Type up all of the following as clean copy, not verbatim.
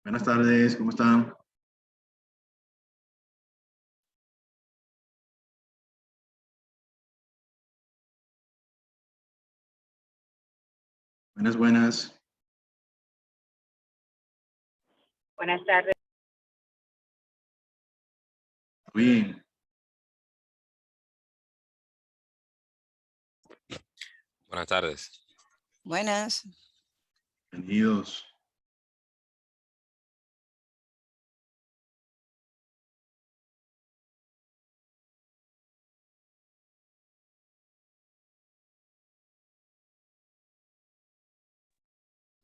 Buenas tardes, ¿cómo están? Buenas, buenas. Buenas tardes. Bien, Buenas tardes. Buenas. bienvenidos.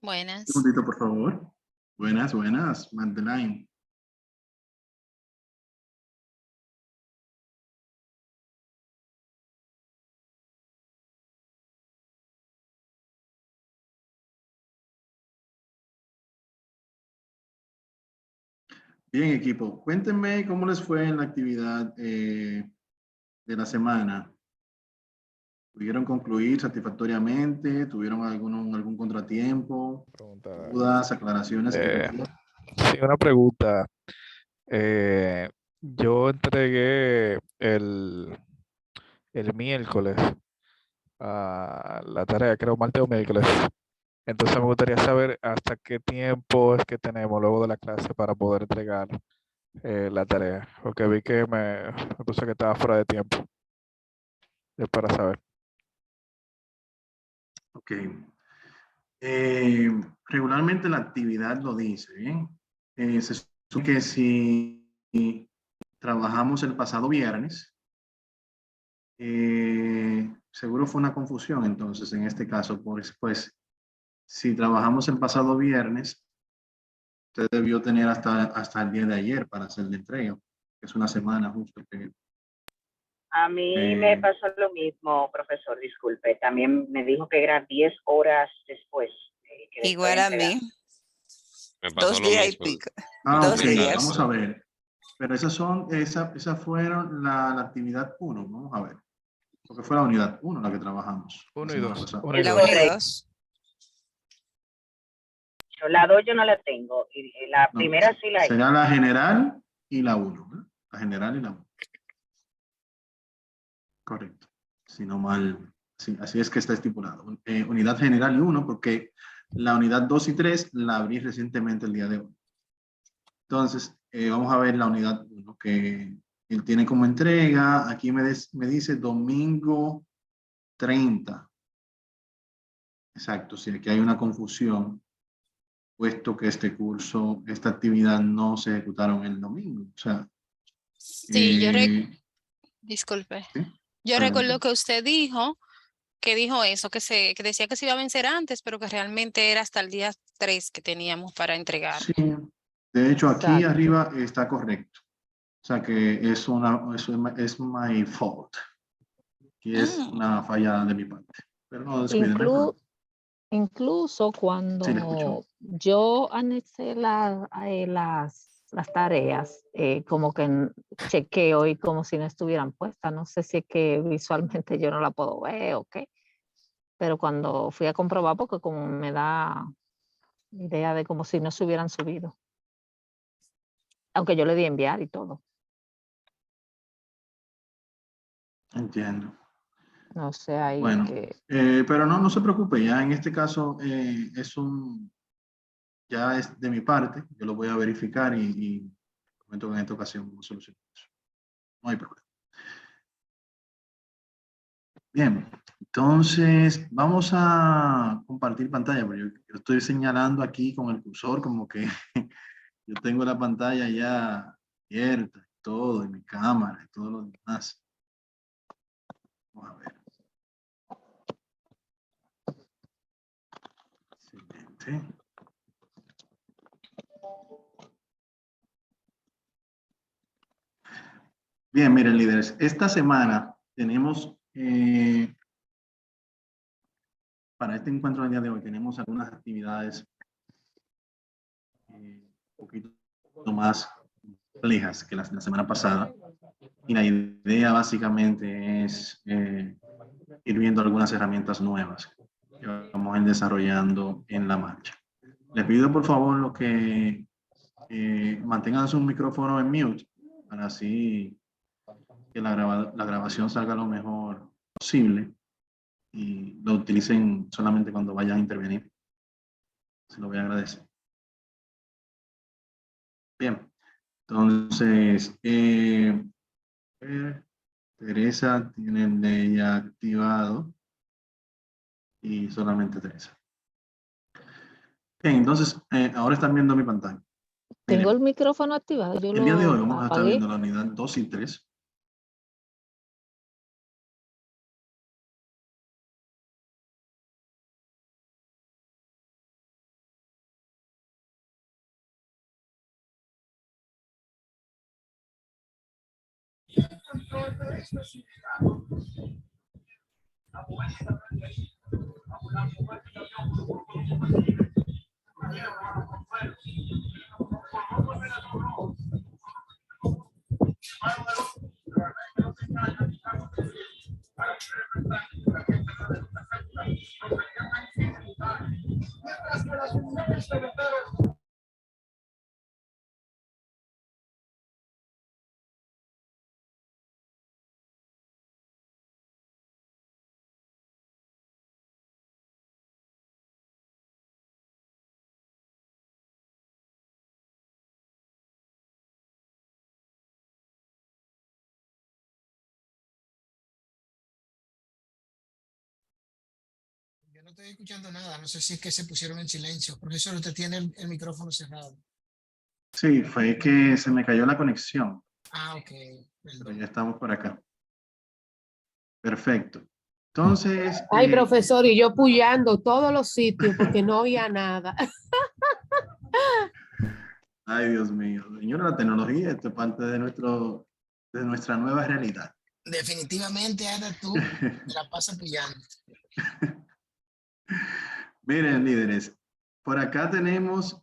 Buenas. Un segundito, por favor. Buenas, buenas, Madeleine. Bien, equipo, cuéntenme cómo les fue en la actividad de la semana. ¿Pudieron concluir satisfactoriamente? ¿Tuvieron algún contratiempo? Pregunta. ¿Dudas, aclaraciones? Sí, una pregunta. Yo entregué el miércoles la tarea, creo martes o miércoles. Entonces me gustaría saber hasta qué tiempo es que tenemos luego de la clase para poder entregar la tarea. Porque vi que me puse que estaba fuera de tiempo. Es para saber. Ok. Regularmente la actividad lo dice, ¿bien? Se supone que si trabajamos el pasado viernes, seguro fue una confusión entonces en este caso, pues si trabajamos el pasado viernes, usted debió tener hasta el día de ayer para hacer la entrega, que es una semana justo. A mí me pasó lo mismo, profesor, disculpe. También me dijo que era 10 horas después. Igual a mí. Me pasó 2 lo días y mismo. pico. Ah, 2 ok, días. vamos a ver. Pero esas fueron la actividad 1, vamos a ver. Porque fue la unidad 1 la que trabajamos. la 1 y semana 2. pasada. 1 y La 2. 1 y 2. La 2 yo no la tengo. Y la No, primera sí la hice. será la general y la 1. ¿Eh? La general y la 1. Correcto. Si no mal, sí, así es que está estipulado. Unidad general y 1, porque la unidad 2 y 3 la abrí recientemente el día de hoy. Entonces, vamos a ver la unidad 1 que él tiene como entrega. Aquí me dice domingo 30. Exacto, sí, aquí hay una confusión, puesto que esta actividad no se ejecutaron el domingo. O sea, Sí, disculpe. ¿sí? Yo Adelante. recuerdo que usted dijo eso, que decía que se iba a vencer antes, pero que realmente era hasta el día 3 que teníamos para entregar. Sí, de hecho aquí Exacto. arriba está correcto. O sea que es my fault. Y es una falla de mi parte. Pero no descuiden, no hay problema. Incluso Sí, le escucho. cuando yo anexé las tareas, como que chequeo y como si no estuvieran puestas. No sé si es que visualmente yo no la puedo ver o qué, pero cuando fui a comprobar, porque como me da idea de como si no se hubieran subido, aunque yo le di enviar y todo. Entiendo. No sé ahí Bueno, que... pero no se preocupe, ya en este caso ya es de mi parte, yo lo voy a verificar y comento que en esta ocasión no solucionamos. No hay problema. Bien, entonces vamos a compartir pantalla, porque yo estoy señalando aquí con el cursor como que yo tengo la pantalla ya abierta, y todo, y mi cámara y todo lo demás. Vamos a ver. Excelente. Bien, miren, líderes, esta semana tenemos, para este encuentro del día de hoy, tenemos algunas actividades un poquito más complejas que la semana pasada. Y la idea básicamente es ir viendo algunas herramientas nuevas que vamos a ir desarrollando en la marcha. Les pido por favor los que mantengan su micrófono en mute para así que la grabación salga lo mejor posible y lo utilicen solamente cuando vayan a intervenir. Se lo voy a agradecer. Bien, entonces, Teresa tiene el de ella activado y solamente Teresa. Bien, entonces, ahora están viendo mi pantalla. Tengo Miren, el micrófono activado. Yo el día de hoy lo vamos a estar apagué. viendo la unidad 2 y 3. Yo no estoy escuchando nada, no sé si es que se pusieron en silencio. Profesor, usted tiene el micrófono cerrado. Sí, fue que se me cayó la conexión, Ah, ok. pero Perdón. ya estamos por acá. Perfecto. Entonces, Ay, profesor, y yo puyando todos los sitios porque no oía nada. ay, Dios mío, señora, la tecnología esto es parte de nuestra nueva realidad. Definitivamente, Ana, tú te la pasas pillando. Miren, líderes, por acá tenemos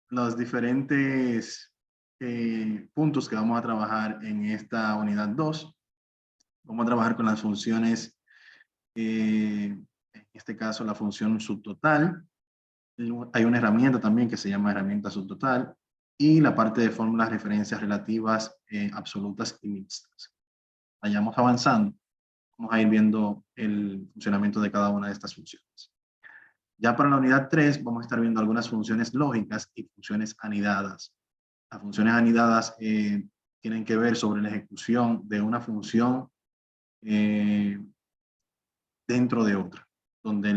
los diferentes puntos que vamos a trabajar en esta unidad 2. Vamos a trabajar con las funciones, en este caso la función subtotal. Hay una herramienta también que se llama herramienta subtotal y la parte de fórmulas, referencias relativas, absolutas y mixtas. Vayamos avanzando, vamos a ir viendo el funcionamiento de cada una de estas funciones. Ya para la unidad 3 vamos a estar viendo algunas funciones lógicas y funciones anidadas. Las funciones anidadas tienen que ver sobre la ejecución de una función dentro de otra, donde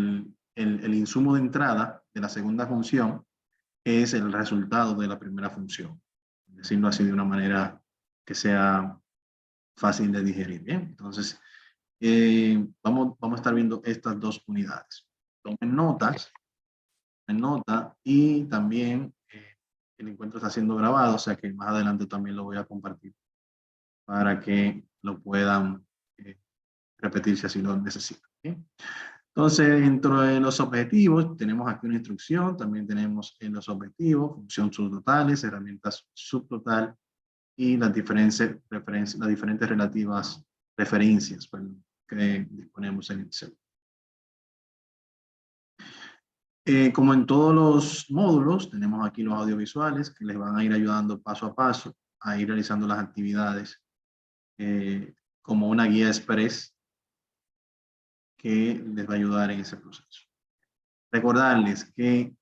el insumo de entrada de la segunda función es el resultado de la primera función. Decirlo así de una manera que sea fácil de digerir. Bien, entonces vamos a estar viendo estas dos unidades. Tomen notas, y también el encuentro está siendo grabado, o sea que más adelante también lo voy a compartir para que lo puedan repetir si así lo necesitan. ¿Bien? Entonces, dentro de los objetivos, tenemos aquí una instrucción, también tenemos en los objetivos, función subtotales, herramientas subtotal y las diferentes relativas referencias que disponemos en Excel. Como en todos los módulos, tenemos aquí los audiovisuales que les van a ir ayudando paso a paso a ir realizando las actividades como una guía express que les va a ayudar en ese proceso. Recordarles que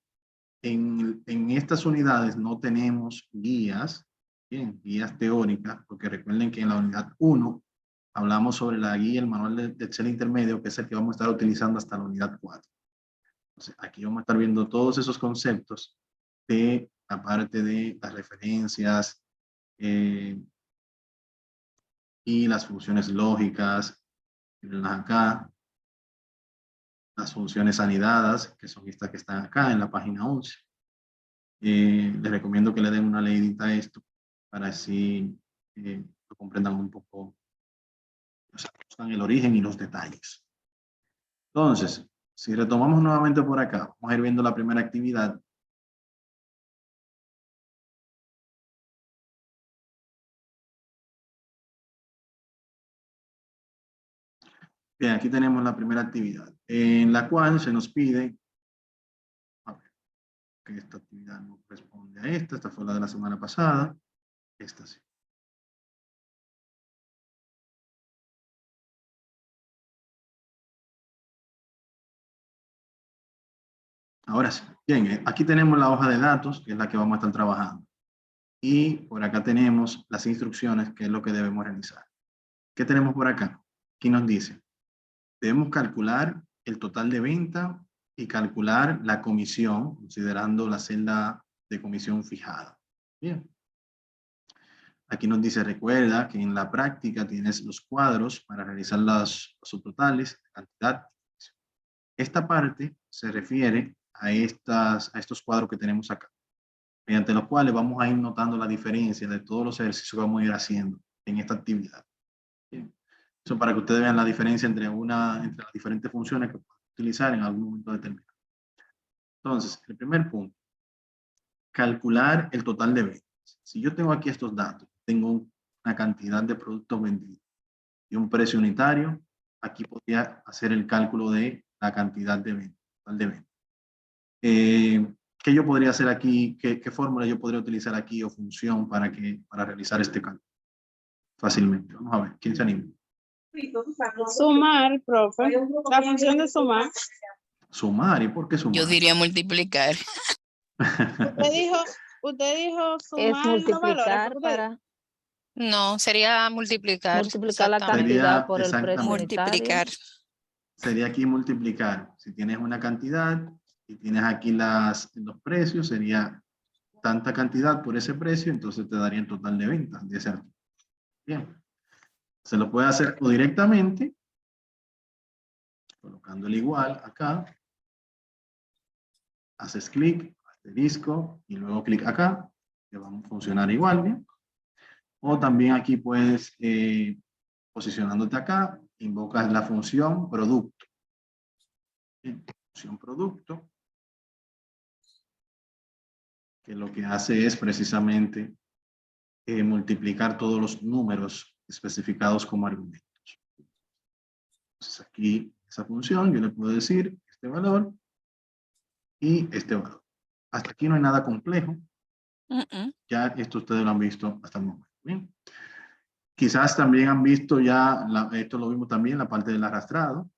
en estas unidades no tenemos guías, bien, guías teóricas, porque recuerden que en la unidad 1 hablamos sobre la guía, el manual de Excel intermedio, que es el que vamos a estar utilizando hasta la unidad 4. Entonces, aquí vamos a estar viendo todos esos conceptos de la parte de las referencias y las funciones lógicas, acá, las funciones anidadas, que son estas que están acá en la página 11. Les recomiendo que le den una leidita a esto para así lo comprendan un poco, o sea, conozcan el origen y los detalles. Entonces, si retomamos nuevamente por acá, vamos a ir viendo la primera actividad. Bien, aquí tenemos la primera actividad, en la cual se nos pide, ok, porque esta actividad no corresponde a esta fue la de la semana pasada, esta sí. Ahora sí, bien, aquí tenemos la hoja de datos, que es la que vamos a estar trabajando. Y por acá tenemos las instrucciones, que es lo que debemos realizar. ¿Qué tenemos por acá? Aquí nos dice, debemos calcular el total de venta y calcular la comisión, considerando la celda de comisión fijada. Bien. Aquí nos dice, recuerda que en la práctica tienes los cuadros para realizar los subtotales, cantidad. Esta parte se refiere a estos cuadros que tenemos acá, mediante los cuales vamos a ir notando la diferencia de todos los ejercicios que vamos a ir haciendo en esta actividad. Bien. Eso para que ustedes vean la diferencia entre las diferentes funciones que pueden utilizar en algún momento determinado. Entonces, el primer punto, calcular el total de ventas. Si yo tengo aquí estos datos, tengo una cantidad de productos vendidos y un precio unitario, aquí podría hacer el cálculo de la cantidad de ventas, total de ventas. ¿Qué yo podría hacer aquí? ¿Qué fórmula yo podría utilizar aquí o función para realizar este cálculo? Fácilmente. Vamos a ver, ¿quién se anima? Sumar, profe. La función de sumar. Sumar, ¿y por qué sumar? Yo diría multiplicar. Usted dijo Es sumar multiplicar los valores. para No, sería multiplicar. multiplicar la exactamente. cantidad por el precio exactamente. unitario. Multiplicar. Sería aquí multiplicar. Si tienes una cantidad y tienes aquí los precios, sería tanta cantidad por ese precio, entonces te daría el total de ventas de ese artículo. Bien. Se lo puede hacer o directamente, colocando el igual acá. Haces clic, asterisco, y luego clic acá, que va a funcionar igual, ¿bien? O también aquí puedes, posicionándote acá, invocas la función producto. Bien, función producto, que lo que hace es precisamente multiplicar todos los números especificados como argumentos. Entonces aquí, esa función, yo le puedo decir este valor y este valor. Hasta aquí no hay nada complejo. Ya esto ustedes lo han visto hasta el momento. Bien. Quizás también han visto ya, esto lo vimos también, la parte del arrastrado,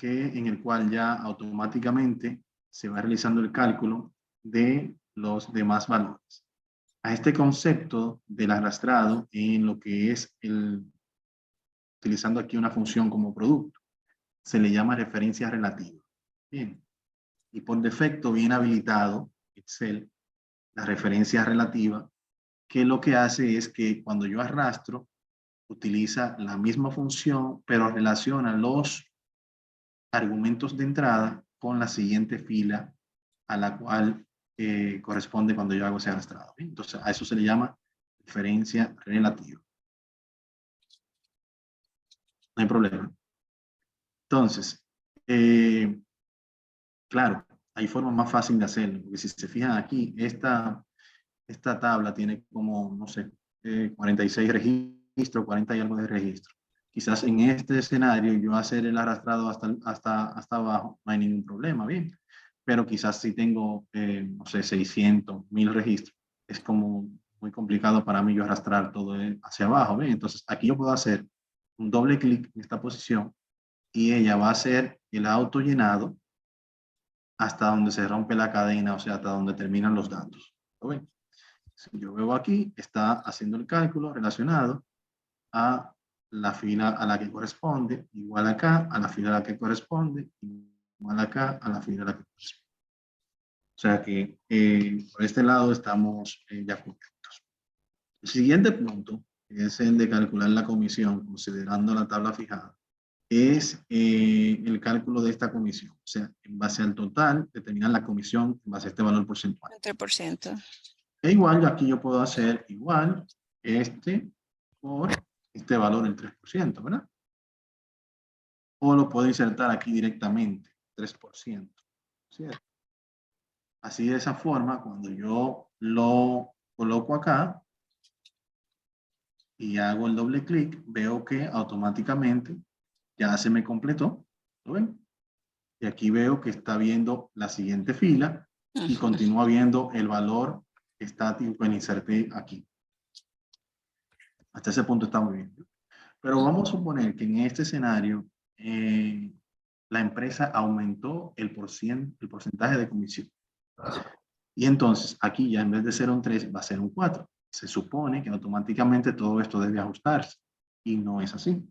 en el cual ya automáticamente se va realizando el cálculo de los demás valores. A este concepto del arrastrado, en lo que es utilizando aquí una función como producto, se le llama referencia relativa. Bien. Y por defecto viene habilitado Excel la referencia relativa, que lo que hace es que cuando yo arrastro, utiliza la misma función, pero relaciona los argumentos de entrada con la siguiente fila a la cual corresponde cuando yo hago ese arrastrado. ¿Bien? Entonces, a eso se le llama referencia relativa. No hay problema. Entonces, claro, hay formas más fáciles de hacerlo, porque si se fijan aquí, esta tabla tiene como, no sé, 46 registros, 40 y algo de registros. Quizás en este escenario yo hacer el arrastrado hasta abajo no hay ningún problema, bien. Pero quizás si tengo, no sé, 600, 1000 registros, es como muy complicado para mí yo arrastrar todo hacia abajo, bien. Entonces aquí yo puedo hacer un doble clic en esta posición y ella va a hacer el auto llenado hasta donde se rompe la cadena, o sea, hasta donde terminan los datos. ¿Lo ven? Si yo veo aquí, está haciendo el cálculo relacionado a la fila a la que corresponde, igual acá a la fila a la que corresponde, igual acá a la fila a la que corresponde. O sea que por este lado estamos ya contentos. El siguiente punto, que es el de calcular la comisión considerando la tabla fijada, es el cálculo de esta comisión. O sea, en base al total, determinar la comisión en base a este valor porcentual. 3%. E igual, aquí yo puedo hacer igual por este valor del 3%, ¿verdad? O lo puedo insertar aquí directamente, 3%, ¿cierto? Así de esa forma, cuando yo lo coloco acá y hago el doble clic, veo que automáticamente ya se me completó, ¿lo ven? Y aquí veo que está viendo la siguiente fila y continúa viendo el valor estático en inserté aquí. Hasta ese punto está muy bien. Pero vamos a suponer que en este escenario la empresa aumentó el porcentaje de comisión. Y entonces aquí ya en vez de ser un 3 va a ser un 4. Se supone que automáticamente todo esto debe ajustarse. Y no es así.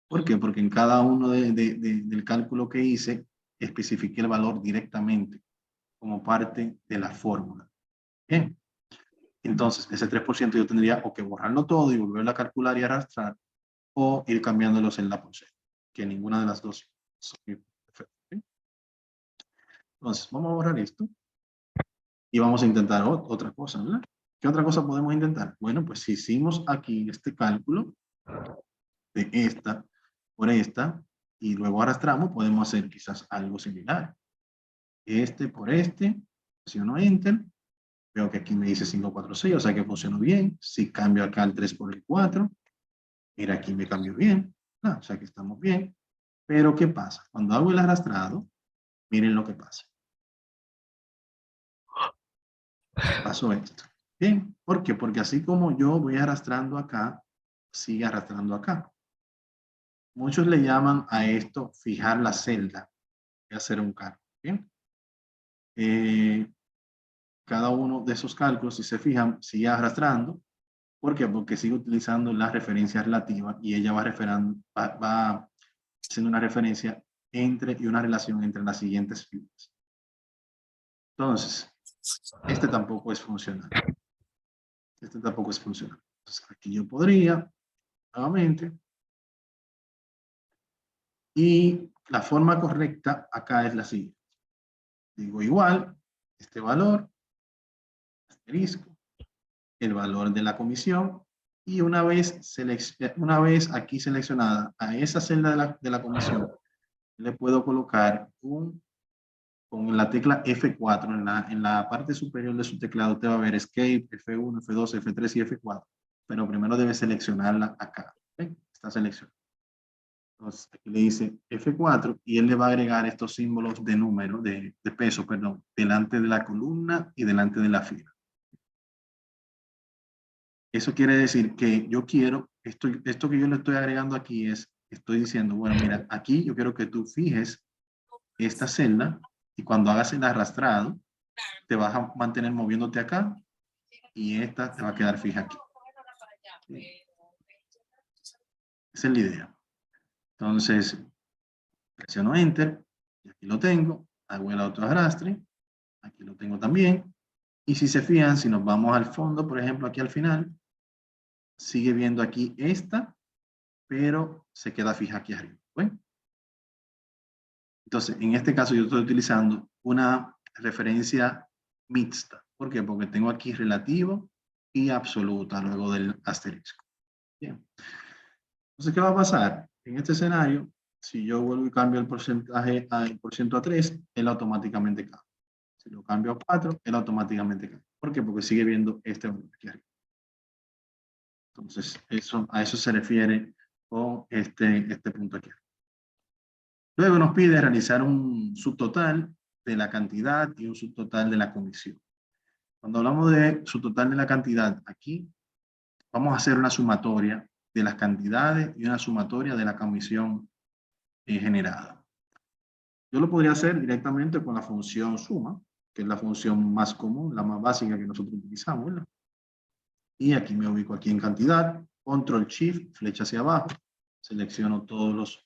¿Por qué? Porque en cada uno del cálculo que hice especifiqué el valor directamente como parte de la fórmula. Bien. Entonces, ese 3% yo tendría o que borrarlo todo y volverlo a calcular y arrastrar, o ir cambiándolos en la porcentaje, que ninguna de las dos son perfectas. ¿Sí? Entonces, vamos a borrar esto y vamos a intentar otra cosa, ¿verdad? ¿Qué otra cosa podemos intentar? Bueno, pues si hicimos aquí este cálculo de esta por esta y luego arrastramos, podemos hacer quizás algo similar. Este por este, presiono Enter. Veo que aquí me dice 546, o sea que funcionó bien. Si cambio acá el 3 por el 4, mira, aquí me cambió bien. O sea que estamos bien. Pero ¿qué pasa? Cuando hago el arrastrado, miren lo que pasa. Pasó esto. Bien, ¿por qué? Porque así como yo voy arrastrando acá, sigue arrastrando acá. Muchos le llaman a esto fijar la celda y hacer un cálculo. Bien. Cada uno de esos cálculos, si se fijan, sigue arrastrando. ¿Por qué? Porque sigue utilizando la referencia relativa y ella va haciendo una referencia y una relación entre las siguientes filas. Entonces, este tampoco es funcional. Este tampoco es funcional. Entonces, aquí yo podría, nuevamente, y la forma correcta acá es la siguiente. Digo igual, este valor, asterisco, el valor de la comisión, y una vez aquí seleccionada a esa celda de la comisión, le puedo colocar con la tecla F4 en la parte superior de su teclado. Usted va a ver Escape, F1, F2, F3 y F4, pero primero debe seleccionarla acá. ¿Okay? Está seleccionada. Entonces aquí le dice F4 y él le va a agregar estos símbolos de número, de peso, perdón, delante de la columna y delante de la fila. Eso quiere decir que yo quiero, esto que yo le estoy agregando aquí estoy diciendo, bueno, mira, aquí yo quiero que tú fijes esta celda y cuando hagas el arrastrado, te vas a mantener moviéndote acá y esta te va a quedar fija aquí. Esa es la idea. Entonces, presiono Enter y aquí lo tengo, hago el autoarrastre, aquí lo tengo también. Y si se fijan, si nos vamos al fondo, por ejemplo, aquí al final, sigue viendo aquí esta, pero se queda fija aquí arriba. ¿Ven? Entonces, en este caso yo estoy utilizando una referencia mixta. ¿Por qué? Porque tengo aquí relativo y absoluta luego del asterisco. Bien. Entonces, ¿qué va a pasar? En este escenario, si yo vuelvo y cambio el porcentaje al % a 3, él automáticamente cambia. Si lo cambio a 4, él automáticamente cambia. ¿Por qué? Porque sigue viendo este valor aquí arriba. Entonces, a eso se refiere con este punto aquí. Luego nos pide realizar un subtotal de la cantidad y un subtotal de la comisión. Cuando hablamos de subtotal de la cantidad, aquí vamos a hacer una sumatoria de las cantidades y una sumatoria de la comisión generada. Yo lo podría hacer directamente con la función suma, que es la función más común, la más básica que nosotros utilizamos, ¿verdad? Y aquí me ubico aquí en cantidad, control shift, flecha hacia abajo, selecciono todas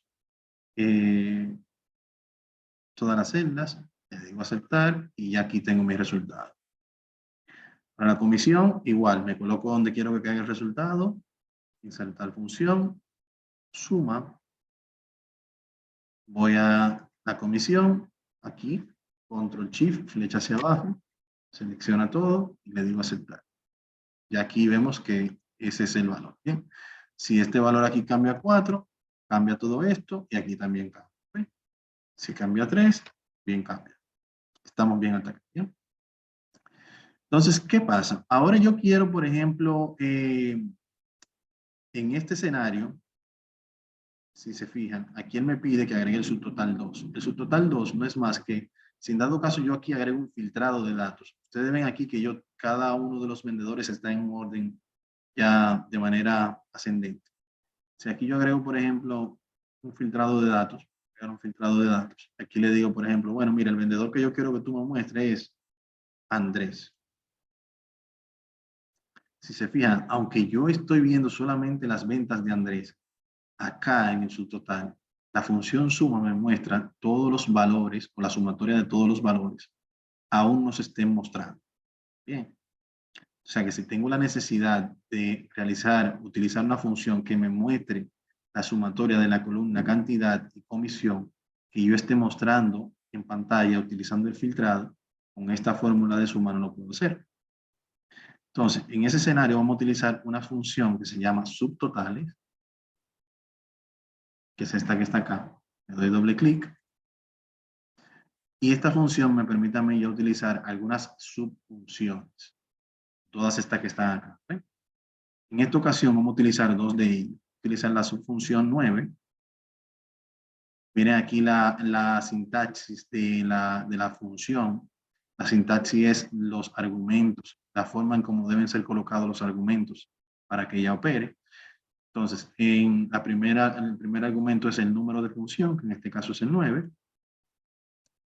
las celdas, le digo aceptar y ya aquí tengo mi resultado. Para la comisión, igual, me coloco donde quiero que caiga el resultado, insertar función, suma, voy a la comisión, aquí, control shift, flecha hacia abajo, selecciona todo y le digo aceptar. Y aquí vemos que ese es el valor. Bien. Si este valor aquí cambia a 4, cambia todo esto y aquí también cambia. ¿Bien? Si cambia a 3, bien cambia. Estamos bien hasta aquí. ¿Bien? Entonces, ¿qué pasa? Ahora yo quiero, por ejemplo, en este escenario, si se fijan, aquí él me pide que agregue el subtotal 2. El subtotal 2 no es más que Si en dado caso yo aquí agrego un filtrado de datos, ustedes ven aquí que cada uno de los vendedores está en un orden ya de manera ascendente. Si aquí yo agrego, por ejemplo, un filtrado de datos, aquí le digo, por ejemplo, bueno, mira, el vendedor que yo quiero que tú me muestres es Andrés. Si se fijan, aunque yo estoy viendo solamente las ventas de Andrés, acá en el subtotal, la función suma me muestra todos los valores o la sumatoria de todos los valores aún no se estén mostrando. Bien. O sea que si tengo la necesidad de utilizar una función que me muestre la sumatoria de la columna cantidad y comisión que yo esté mostrando en pantalla utilizando el filtrado, con esta fórmula de suma no lo puedo hacer. Entonces, en ese escenario vamos a utilizar una función que se llama subtotales, que es esta que está acá. Le doy doble clic. Y esta función me permite a mí ya utilizar algunas subfunciones. Todas estas que están acá. ¿Ven? En esta ocasión vamos a utilizar dos de ellas. Utilizar la subfunción 9. Miren aquí la sintaxis de la función. La sintaxis es los argumentos, la forma en cómo deben ser colocados los argumentos para que ella opere. Entonces, el primer argumento es el número de función, que en este caso es el 9.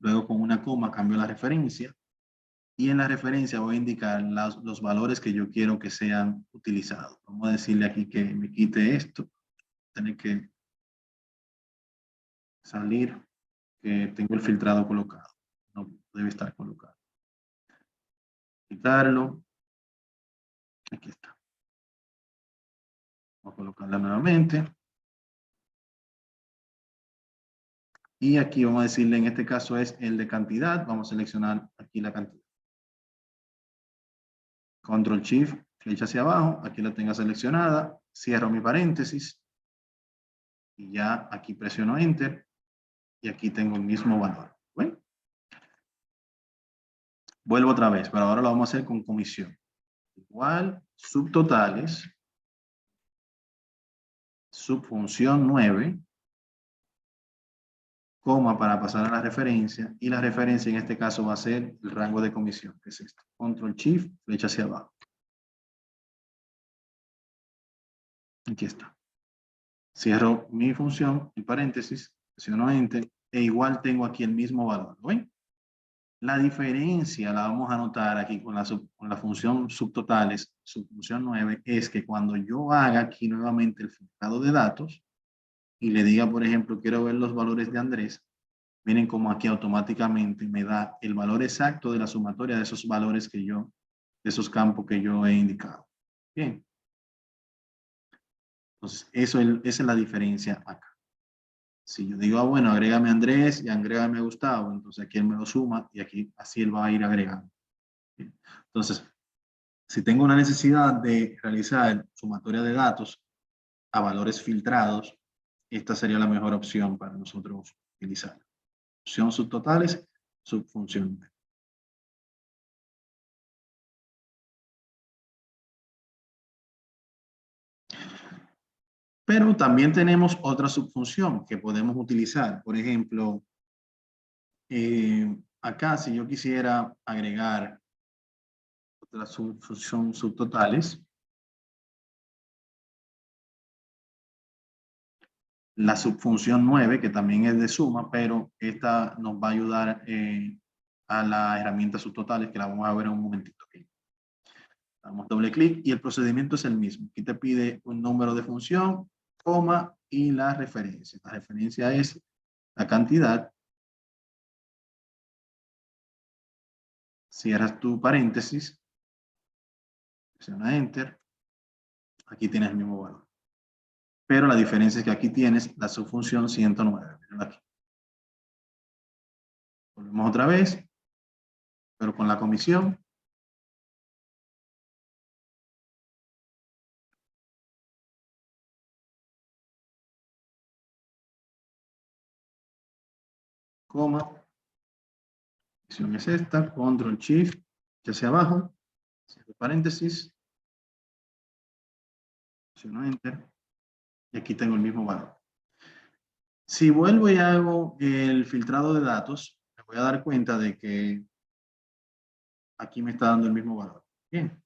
Luego con una coma cambio la referencia. Y en la referencia voy a indicar los valores que yo quiero que sean utilizados. Vamos a decirle aquí que me quite esto. Tiene que salir, que tengo el filtrado colocado. No debe estar colocado. Quitarlo. Aquí está. Voy a colocarla nuevamente. Y aquí vamos a decirle, en este caso es el de cantidad. Vamos a seleccionar aquí la cantidad. Control Shift, flecha hacia abajo. Aquí la tengo seleccionada. Cierro mi paréntesis. Y ya aquí presiono Enter. Y aquí tengo el mismo valor. Bueno. Vuelvo otra vez, pero ahora lo vamos a hacer con comisión. Igual, subtotales, subfunción 9, coma para pasar a la referencia, y la referencia en este caso va a ser el rango de comisión, que es esto. Control Shift, flecha hacia abajo. Aquí está. Cierro mi función, mi paréntesis, presiono Enter, e igual tengo aquí el mismo valor. ¿Lo ven? La diferencia la vamos a anotar aquí con la función subtotales, subfunción 9, es que cuando yo haga aquí nuevamente el filtrado de datos y le diga, por ejemplo, quiero ver los valores de Andrés, miren cómo aquí automáticamente me da el valor exacto de la sumatoria de esos valores de esos campos que yo he indicado. Bien. Entonces, esa es la diferencia acá. Si yo digo, bueno, agrégame a Andrés y agrégame a Gustavo, entonces aquí él me lo suma y aquí así él va a ir agregando. Entonces, si tengo una necesidad de realizar sumatoria de datos a valores filtrados, esta sería la mejor opción para nosotros utilizar. Opción subtotales, subfunción. Pero también tenemos otra subfunción que podemos utilizar. Por ejemplo, acá si yo quisiera agregar otra subfunción subtotales, la subfunción 9, que también es de suma, pero esta nos va a ayudar a la herramienta subtotales, que la vamos a ver en un momentito. ¿Okay? Damos doble clic y el procedimiento es el mismo. Aquí te pide un número de función, coma y la referencia. La referencia es la cantidad. Cierras tu paréntesis. Presiona Enter. Aquí tienes el mismo valor. Pero la diferencia es que aquí tienes la subfunción 109. Aquí. Volvemos otra vez, pero con la comisión. Coma. La comisión es esta. Control Shift hacia abajo. Cierro paréntesis. Presiono Enter. Y aquí tengo el mismo valor. Si vuelvo y hago el filtrado de datos, me voy a dar cuenta de que aquí me está dando el mismo valor. Bien.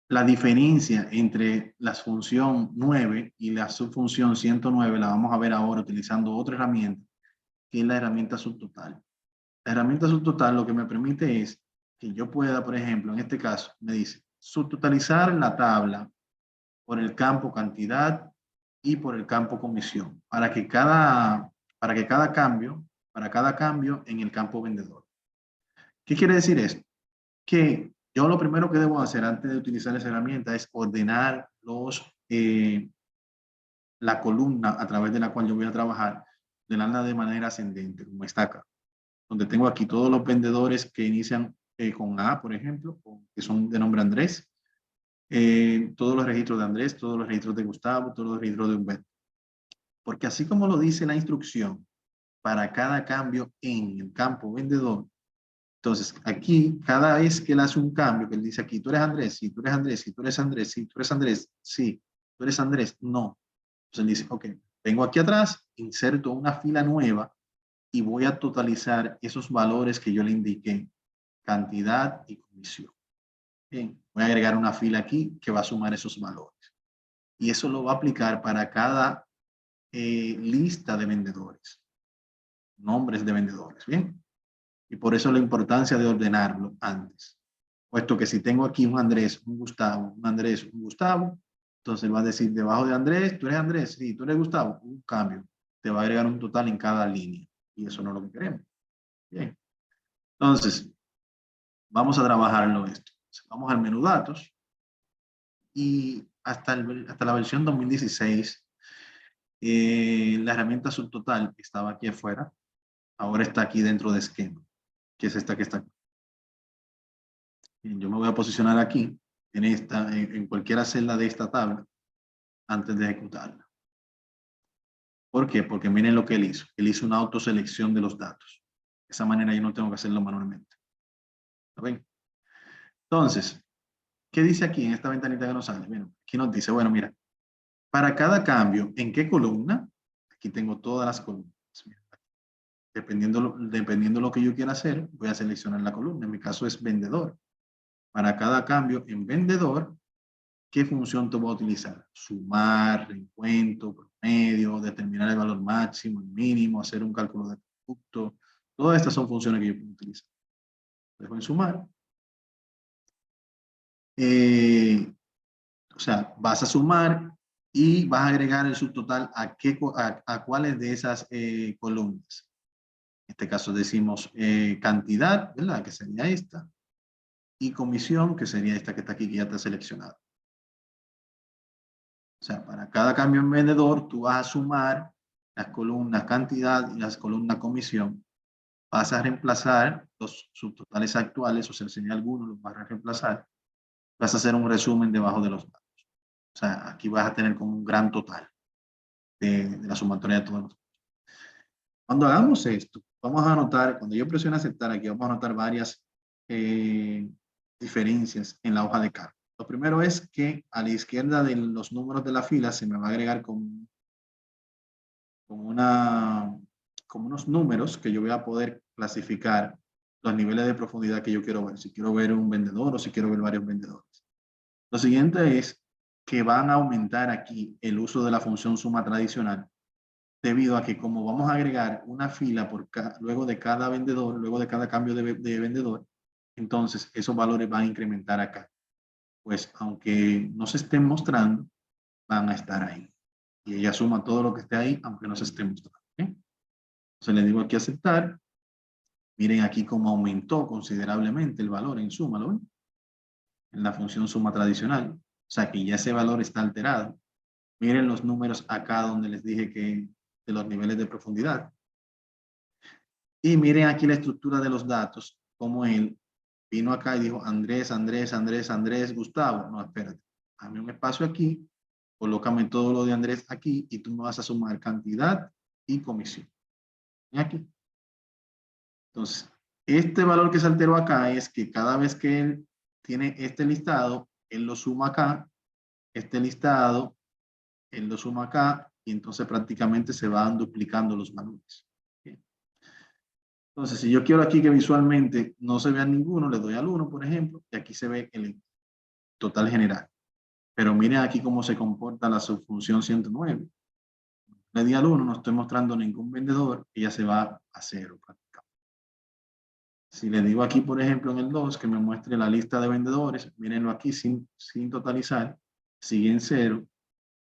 La diferencia entre la función 9 y la subfunción 109 la vamos a ver ahora utilizando otra herramienta, que es la herramienta subtotal. La herramienta subtotal lo que me permite es que yo pueda, por ejemplo, en este caso, me dice, subtotalizar la tabla por el campo cantidad y por el campo comisión, para cada cambio en el campo vendedor. ¿Qué quiere decir esto? Que yo lo primero que debo hacer antes de utilizar esa herramienta es ordenar la columna a través de la cual yo voy a trabajar, ordenarla de manera ascendente, como está acá, donde tengo aquí todos los vendedores que inician con A, por ejemplo, que son de nombre Andrés, todos los registros de Andrés, todos los registros de Gustavo, todos los registros de Humberto. Porque así como lo dice la instrucción, para cada cambio en el campo vendedor, entonces aquí, cada vez que él hace un cambio, que él dice aquí, tú eres Andrés, sí, tú eres Andrés, sí, tú eres Andrés, sí, tú eres Andrés, sí, tú eres Andrés, no. Entonces él dice, ok, vengo aquí atrás, inserto una fila nueva y voy a totalizar esos valores que yo le indiqué, cantidad y comisión. Bien, voy a agregar una fila aquí que va a sumar esos valores. Y eso lo va a aplicar para cada lista de vendedores, nombres de vendedores, ¿bien? Y por eso la importancia de ordenarlo antes. Puesto que si tengo aquí un Andrés, un Gustavo, un Andrés, un Gustavo, entonces va a decir debajo de Andrés, tú eres Andrés, sí, tú eres Gustavo, un cambio. Te va a agregar un total en cada línea. Y eso no es lo que queremos. Bien. Entonces, vamos a trabajarlo esto. Vamos al menú datos. Y hasta la versión 2016, la herramienta subtotal estaba aquí afuera. Ahora está aquí dentro de esquema, que es esta que está aquí. Bien, yo me voy a posicionar aquí, en cualquier celda de esta tabla, antes de ejecutarla. ¿Por qué? Porque miren lo que él hizo. Él hizo una autoselección de los datos. De esa manera yo no tengo que hacerlo manualmente. ¿Está bien? Entonces, ¿qué dice aquí en esta ventanita que nos sale? Bueno, aquí nos dice, bueno, mira, para cada cambio, ¿en qué columna? Aquí tengo todas las columnas. Dependiendo de lo que yo quiera hacer, voy a seleccionar la columna. En mi caso es vendedor. Para cada cambio en vendedor, ¿qué función te voy a utilizar? Sumar, recuento, promedio, determinar el valor máximo, el mínimo, hacer un cálculo de producto. Todas estas son funciones que yo puedo utilizar. Dejo en sumar. O sea, vas a sumar y vas a agregar el subtotal a cuáles de esas columnas. En este caso decimos cantidad, ¿verdad? Que sería esta. Y comisión, que sería esta que está aquí, que ya está seleccionada. O sea, para cada cambio en vendedor, tú vas a sumar las columnas cantidad y las columnas comisión. Vas a reemplazar los subtotales actuales, o sea, sería alguno, los vas a reemplazar. Vas a hacer un resumen debajo de los datos. O sea, aquí vas a tener como un gran total de la sumatoria de todos los datos. Cuando hagamos esto, vamos a anotar, cuando yo presione aceptar aquí, vamos a anotar varias diferencias en la hoja de cálculo. Lo primero es que a la izquierda de los números de la fila se me va a agregar como unos números que yo voy a poder clasificar los niveles de profundidad que yo quiero ver. Si quiero ver un vendedor o si quiero ver varios vendedores. Lo siguiente es que van a aumentar aquí el uso de la función suma tradicional, debido a que como vamos a agregar una fila luego de cada vendedor, luego de cada cambio de vendedor, entonces esos valores van a incrementar acá. Pues aunque no se estén mostrando, van a estar ahí. Y ella suma todo lo que esté ahí, aunque no se esté mostrando. ¿Okay? Entonces le digo aquí aceptar. Miren aquí cómo aumentó considerablemente el valor en suma, ¿lo ven? En la función suma tradicional. O sea que ya ese valor está alterado. Miren los números acá donde les dije que de los niveles de profundidad. Y miren aquí la estructura de los datos, como él vino acá y dijo Andrés, Andrés, Andrés, Andrés, Gustavo. No, espérate. Dame un espacio aquí, colócame todo lo de Andrés aquí y tú me vas a sumar cantidad y comisión. Y aquí. Entonces, este valor que se alteró acá es que cada vez que él tiene este listado, él lo suma acá, este listado, él lo suma acá y entonces prácticamente se van duplicando los valores. Bien. Entonces, si yo quiero aquí que visualmente no se vea ninguno, le doy al 1, por ejemplo, y aquí se ve el total general. Pero miren aquí cómo se comporta la subfunción 109. Le di al 1, no estoy mostrando ningún vendedor, y ya se va a 0 prácticamente. Si le digo aquí, por ejemplo, en el 2, que me muestre la lista de vendedores, mírenlo aquí sin totalizar, sigue en 0.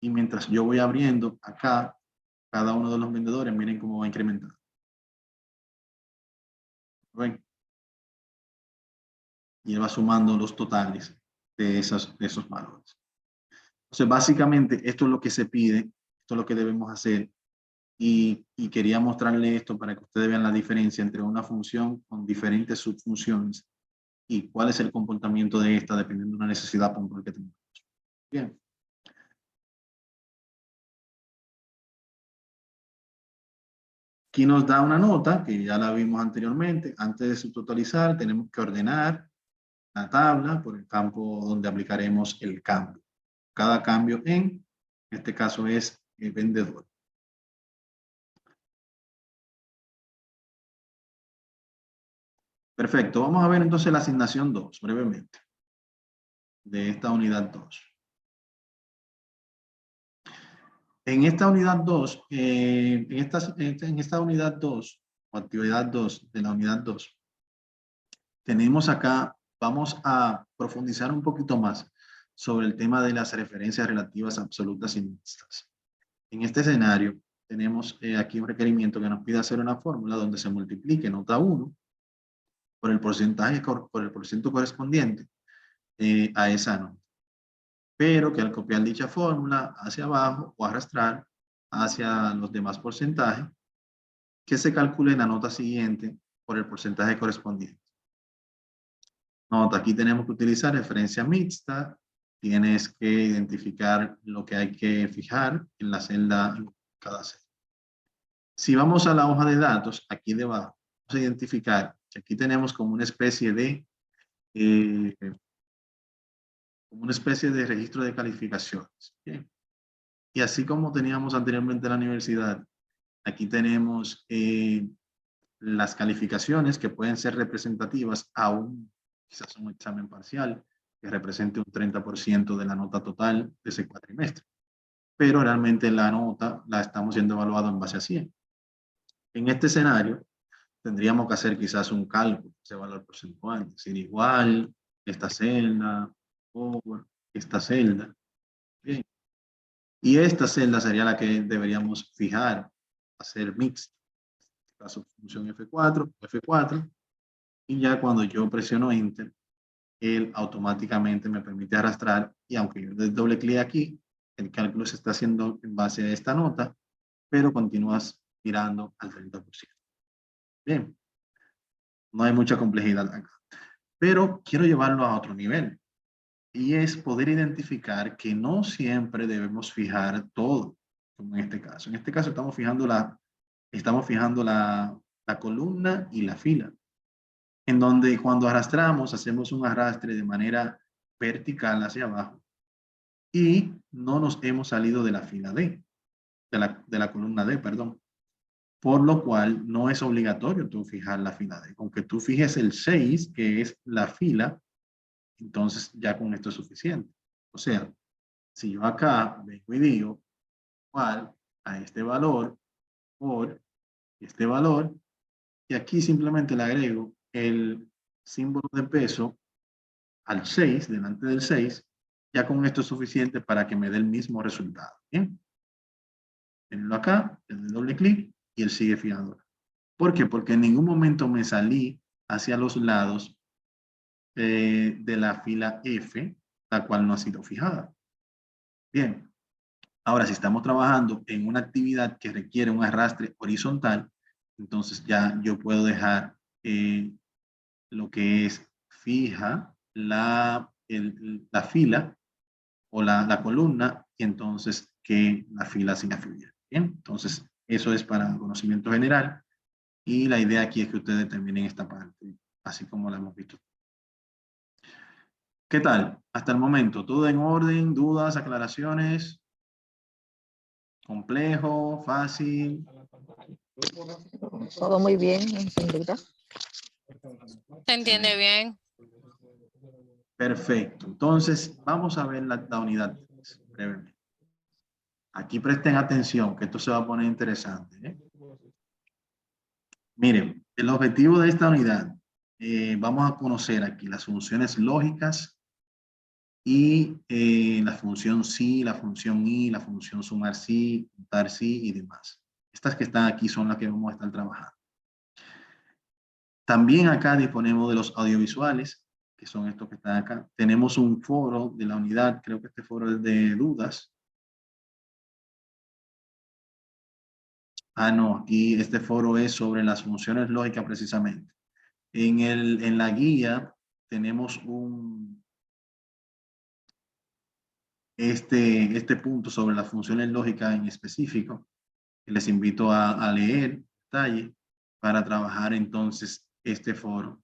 Y mientras yo voy abriendo acá, cada uno de los vendedores, miren cómo va incrementando. ¿Ven? Y él va sumando los totales de esos valores. Entonces, básicamente, esto es lo que se pide, esto es lo que debemos hacer. Y quería mostrarle esto para que ustedes vean la diferencia entre una función con diferentes subfunciones y cuál es el comportamiento de esta dependiendo de una necesidad puntual que tengamos. Bien. Aquí nos da una nota, que ya la vimos anteriormente. Antes de subtotalizar, tenemos que ordenar la tabla por el campo donde aplicaremos el cambio. Cada cambio en este caso es el vendedor. Perfecto, vamos a ver entonces la asignación 2, brevemente, de esta unidad 2. En esta unidad 2, en esta unidad 2, o actividad 2 de la unidad 2, tenemos acá, vamos a profundizar un poquito más sobre el tema de las referencias relativas absolutas y mixtas. En este escenario, tenemos aquí un requerimiento que nos pide hacer una fórmula donde se multiplique nota 1 por el porcentaje, por el porciento correspondiente a esa nota. Pero que al copiar dicha fórmula hacia abajo o arrastrar hacia los demás porcentajes, que se calcule la nota siguiente por el porcentaje correspondiente. Nota, aquí tenemos que utilizar referencia mixta. Tienes que identificar lo que hay que fijar en la celda, en cada celda. Si vamos a la hoja de datos, aquí debajo, vamos a identificar que aquí tenemos como una especie de registro de calificaciones. Bien. Y así como teníamos anteriormente en la universidad, aquí tenemos las calificaciones que pueden ser representativas a quizás un examen parcial que represente un 30% de la nota total de ese cuatrimestre. Pero realmente la nota la estamos siendo evaluada en base a 100. En este escenario, tendríamos que hacer quizás un cálculo de ese valor porcentual, es decir, igual esta celda por esta celda. Bien. Y esta celda sería la que deberíamos fijar, hacer mixta. En este caso, función F4, y ya cuando yo presiono Enter, él automáticamente me permite arrastrar, y aunque yo le doble clic aquí, el cálculo se está haciendo en base a esta nota, pero continúas mirando al 30%. Bien, no hay mucha complejidad acá. Pero quiero llevarlo a otro nivel, y es poder identificar que no siempre debemos fijar todo, como en este caso. En este caso estamos fijando la columna y la fila, en donde cuando arrastramos, hacemos un arrastre de manera vertical hacia abajo, y no nos hemos salido de la fila D, de la columna D, perdón. Por lo cual no es obligatorio tú fijar la fila D. Aunque tú fijes el 6, que es la fila, entonces ya con esto es suficiente. O sea, si yo acá vengo y digo igual a este valor por este valor, y aquí simplemente le agrego el símbolo de peso al 6, delante del 6, ya con esto es suficiente para que me dé el mismo resultado. Bien, tenlo acá, le doy doble clic y él sigue fijando. ¿Por qué? Porque en ningún momento me salí hacia los lados de la fila F, la cual no ha sido fijada. Bien, ahora si estamos trabajando en una actividad que requiere un arrastre horizontal, entonces ya yo puedo dejar lo que es fija la fila o la columna, y entonces que la fila siga fluyendo. Bien, entonces eso es para conocimiento general, y la idea aquí es que ustedes determinen esta parte, así como la hemos visto. ¿Qué tal? Hasta el momento, ¿todo en orden? ¿Dudas? ¿Aclaraciones? ¿Complejo? ¿Fácil? Todo muy bien, entendida. ¿Se entiende bien? Perfecto. Entonces, vamos a ver la unidad 3, brevemente. Aquí presten atención, que esto se va a poner interesante, ¿eh? Miren, el objetivo de esta unidad, vamos a conocer aquí las funciones lógicas y la función sí, la función y, la función sumar sí, juntar sí y demás. Estas que están aquí son las que vamos a estar trabajando. También acá disponemos de los audiovisuales, que son estos que están acá. Tenemos un foro de la unidad, creo que este foro es de dudas. Ah, no, aquí este foro es sobre las funciones lógicas precisamente. En la guía tenemos este punto sobre las funciones lógicas en específico, que les invito a leer detalle para trabajar entonces este foro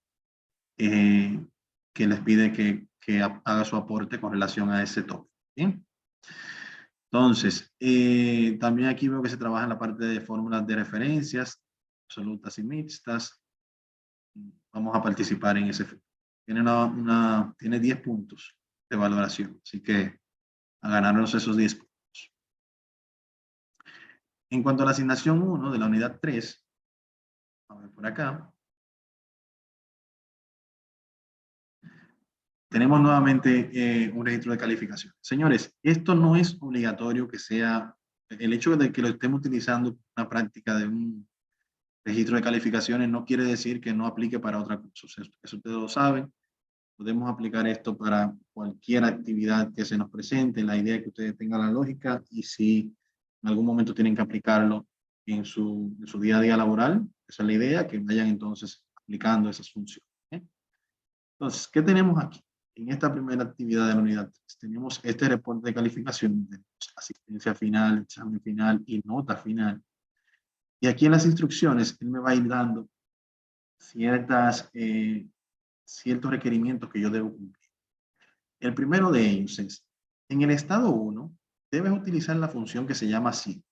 que les pide que haga su aporte con relación a ese tópico. ¿Bien? Entonces, también aquí veo que se trabaja en la parte de fórmulas de referencias, absolutas y mixtas. Vamos a participar en ese. Tiene 10 puntos de valoración, así que a ganarnos esos 10 puntos. En cuanto a la asignación 1 de la unidad 3, a ver por acá, tenemos nuevamente un registro de calificación. Señores, esto no es obligatorio que sea, el hecho de que lo estemos utilizando una práctica de un registro de calificaciones no quiere decir que no aplique para otra cosa. Eso ustedes lo saben. Podemos aplicar esto para cualquier actividad que se nos presente. La idea es que ustedes tengan la lógica y si en algún momento tienen que aplicarlo en su día a día laboral, esa es la idea, que vayan entonces aplicando esas funciones. ¿Eh? Entonces, ¿qué tenemos aquí? En esta primera actividad de la unidad 3, tenemos este reporte de calificación, de asistencia final, examen final y nota final. Y aquí en las instrucciones, él me va a ir dando ciertos requerimientos que yo debo cumplir. El primero de ellos es, en el estado 1, debes utilizar la función que se llama sí.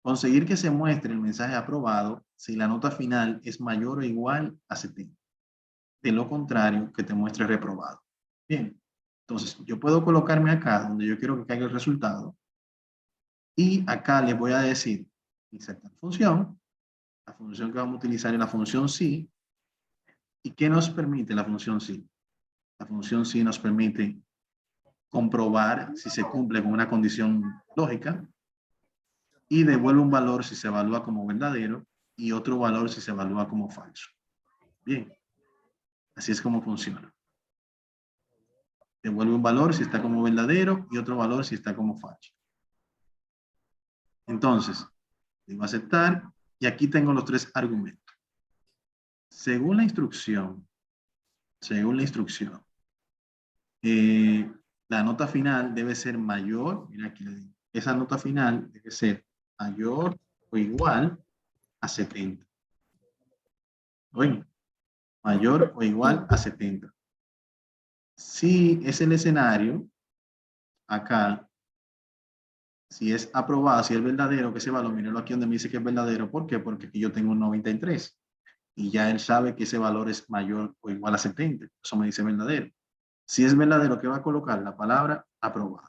Conseguir que se muestre el mensaje aprobado si la nota final es mayor o igual a 70. De lo contrario, que te muestre reprobado. Bien, entonces yo puedo colocarme acá donde yo quiero que caiga el resultado y acá les voy a decir insertar función. La función que vamos a utilizar es la función sí. ¿Y qué nos permite la función sí? La función sí nos permite comprobar si se cumple con una condición lógica y devuelve un valor si se evalúa como verdadero y otro valor si se evalúa como falso. Bien, así es como funciona. Devuelve un valor si está como verdadero y otro valor si está como falso. Entonces, digo aceptar y aquí tengo los 3 argumentos. Según la instrucción, la nota final debe ser mayor, mira aquí le digo, esa nota final debe ser mayor o igual a 70. Oye, mayor o igual a 70. Si es el escenario, acá, si es aprobado, si es verdadero, que se valor, mírenlo aquí donde me dice que es verdadero. ¿Por qué? Porque aquí yo tengo un 93 y ya él sabe que ese valor es mayor o igual a 70. Eso me dice verdadero. Si es verdadero, ¿qué va a colocar? La palabra aprobado.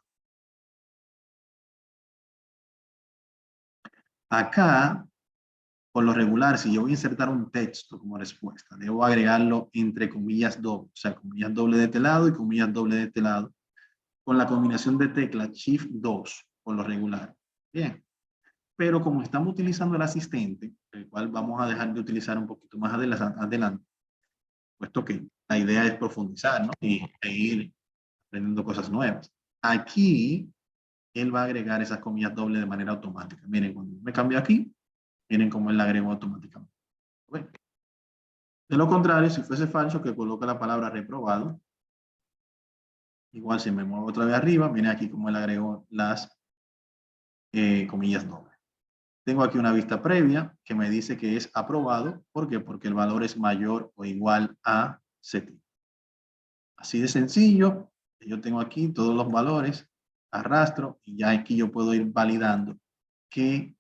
Acá, por lo regular, si yo voy a insertar un texto como respuesta, debo agregarlo entre comillas dobles, o sea, comillas doble de este lado y comillas doble de este lado, con la combinación de tecla Shift 2, por lo regular. Bien. Pero como estamos utilizando el asistente, el cual vamos a dejar de utilizar un poquito más adelante, puesto que la idea es profundizar, ¿no? E ir aprendiendo cosas nuevas. Aquí, él va a agregar esas comillas dobles de manera automática. Miren, cuando me cambio aquí, miren cómo él la agregó automáticamente. Bueno. De lo contrario, si fuese falso, que coloca la palabra reprobado, igual si me muevo otra vez arriba, miren aquí cómo él agregó las comillas dobles. Tengo aquí una vista previa que me dice que es aprobado. ¿Por qué? Porque el valor es mayor o igual a 70. Así de sencillo. Yo tengo aquí todos los valores, arrastro y ya aquí yo puedo ir validando que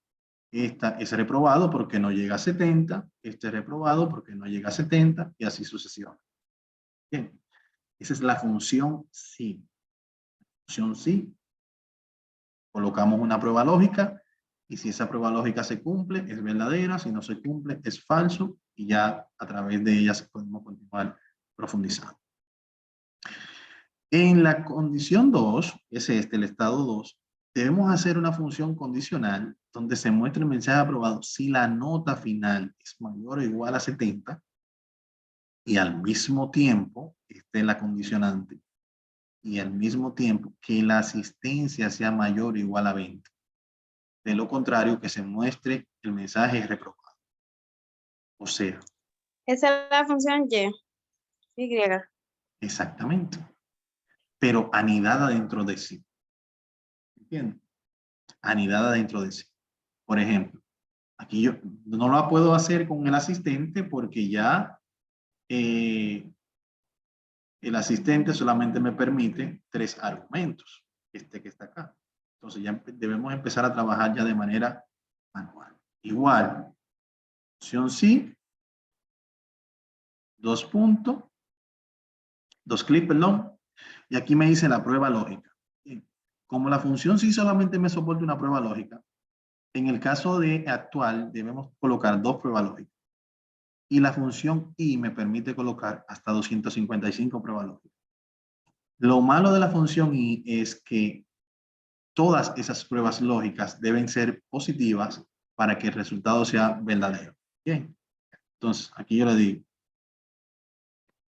Esta es reprobado porque no llega a 70, este es reprobado porque no llega a 70 y así sucesivamente. Bien, esa es la función sí. Función sí. Colocamos una prueba lógica y si esa prueba lógica se cumple, es verdadera, si no se cumple, es falso y ya a través de ellas podemos continuar profundizando. En la condición 2, es el estado 2, debemos hacer una función condicional donde se muestre el mensaje aprobado si la nota final es mayor o igual a 70 y al mismo tiempo esté la condicionante y al mismo tiempo que la asistencia sea mayor o igual a 20. De lo contrario, que se muestre el mensaje reprobado. O sea. Esa es la función Y. Exactamente. Pero anidada dentro de sí. ¿Entiendes? Anidada dentro de sí. Por ejemplo, aquí yo no la puedo hacer con el asistente porque ya el asistente solamente me permite 3 argumentos. Este que está acá. Entonces ya debemos empezar a trabajar ya de manera manual. Igual, opción sí, 2 puntos, 2 clics, perdón, y aquí me dice la prueba lógica. Bien. Como la función sí solamente me soporta una prueba lógica, en el caso de actual debemos colocar 2 pruebas lógicas. Y la función y me permite colocar hasta 255 pruebas lógicas. Lo malo de la función y es que todas esas pruebas lógicas deben ser positivas para que el resultado sea verdadero. Bien. Entonces, aquí yo le digo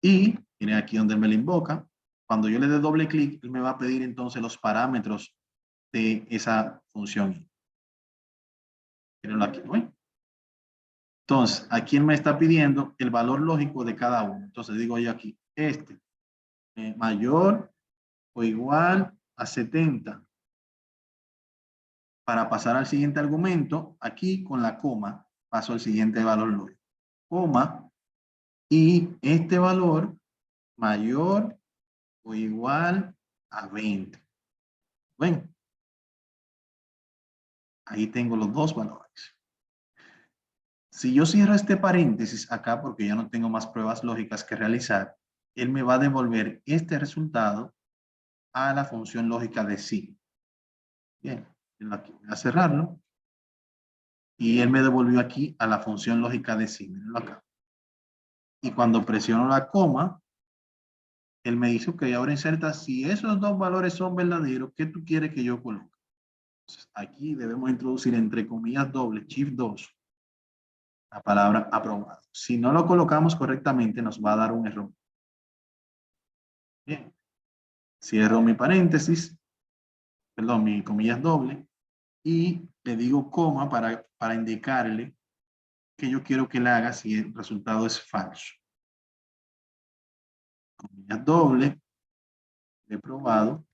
y, miren aquí donde me lo invoca. Cuando yo le dé doble clic, él me va a pedir entonces los parámetros de esa función y. Mírenlo aquí, ¿no? Entonces, aquí él me está pidiendo el valor lógico de cada uno. Entonces digo yo aquí, mayor o igual a 70. Para pasar al siguiente argumento, aquí con la coma, paso al siguiente valor lógico. Coma, y este valor mayor o igual a 20. Ven, ahí tengo los 2 valores. Si yo cierro este paréntesis acá, porque ya no tengo más pruebas lógicas que realizar, él me va a devolver este resultado a la función lógica de sí. Bien, aquí voy a cerrarlo. Y él me devolvió aquí a la función lógica de sí. Mírenlo acá. Y cuando presiono la coma, él me dice, ok, ahora inserta si esos 2 valores son verdaderos, ¿qué tú quieres que yo coloque? Entonces, aquí debemos introducir entre comillas doble, shift 2, la palabra aprobado. Si no lo colocamos correctamente, nos va a dar un error. Bien. Cierro mi paréntesis, perdón, mi comillas doble, y le digo coma para indicarle que yo quiero que le haga si el resultado es falso. Comillas doble, reprobado,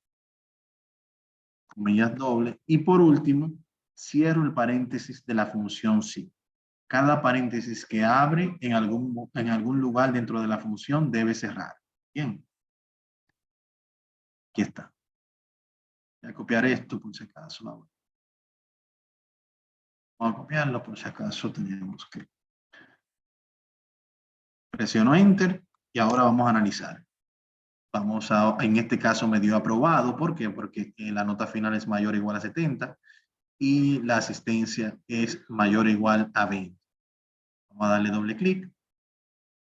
comillas doble, y por último, cierro el paréntesis de la función sí. Cada paréntesis que abre en algún lugar dentro de la función debe cerrar. Bien. Aquí está. Voy a copiar esto por si acaso. Vamos a copiarlo por si acaso tenemos que. Presiono Enter y ahora vamos a analizar. En este caso me dio aprobado. ¿Por qué? Porque la nota final es mayor o igual a 70 y la asistencia es mayor o igual a 20. Vamos a darle doble clic.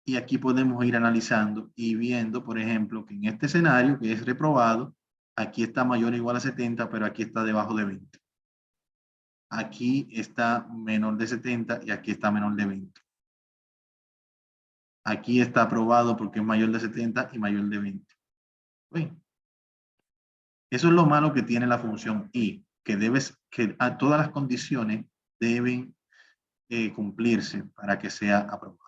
Y aquí podemos ir analizando y viendo, por ejemplo, que en este escenario, que es reprobado, aquí está mayor o igual a 70, pero aquí está debajo de 20. Aquí está menor de 70 y aquí está menor de 20. Aquí está aprobado porque es mayor de 70 y mayor de 20. ¿Ven? Eso es lo malo que tiene la función y, que todas las condiciones deben cumplirse para que sea aprobado.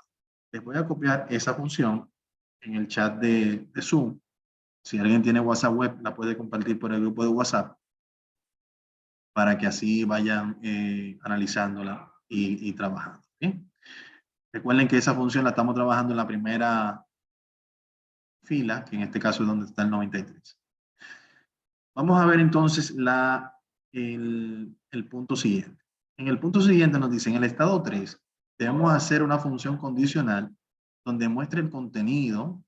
Les voy a copiar esa función en el chat de Zoom. Si alguien tiene WhatsApp web, la puede compartir por el grupo de WhatsApp para que así vayan analizándola y trabajando. ¿Bien? Recuerden que esa función la estamos trabajando en la primera fila, que en este caso es donde está el 93. Vamos a ver entonces el punto siguiente. En el punto siguiente nos dice, en el estado 3, debemos hacer una función condicional donde muestre el contenido,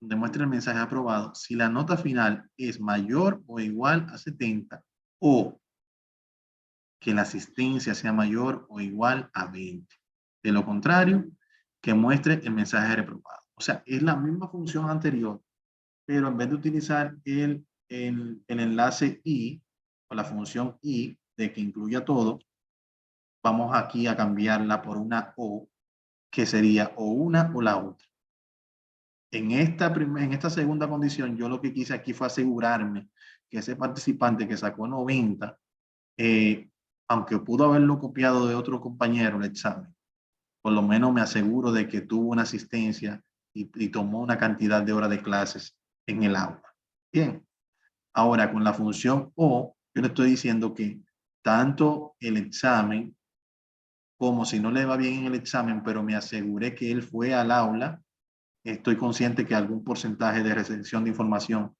donde muestre el mensaje aprobado, si la nota final es mayor o igual a 70 o que la asistencia sea mayor o igual a 20. De lo contrario, que muestre el mensaje reprobado. O sea, es la misma función anterior, pero en vez de utilizar el enlace y, o la función y, de que incluya todo, vamos aquí a cambiarla por una o, que sería o una o la otra. En esta segunda condición, yo lo que quise aquí fue asegurarme que ese participante que sacó 90, aunque pudo haberlo copiado de otro compañero el examen, por lo menos me aseguro de que tuvo una asistencia y tomó una cantidad de horas de clases en el aula. Bien, ahora con la función o, yo le estoy diciendo que tanto el examen como si no le va bien en el examen, pero me aseguré que él fue al aula, estoy consciente que algún porcentaje de recepción de información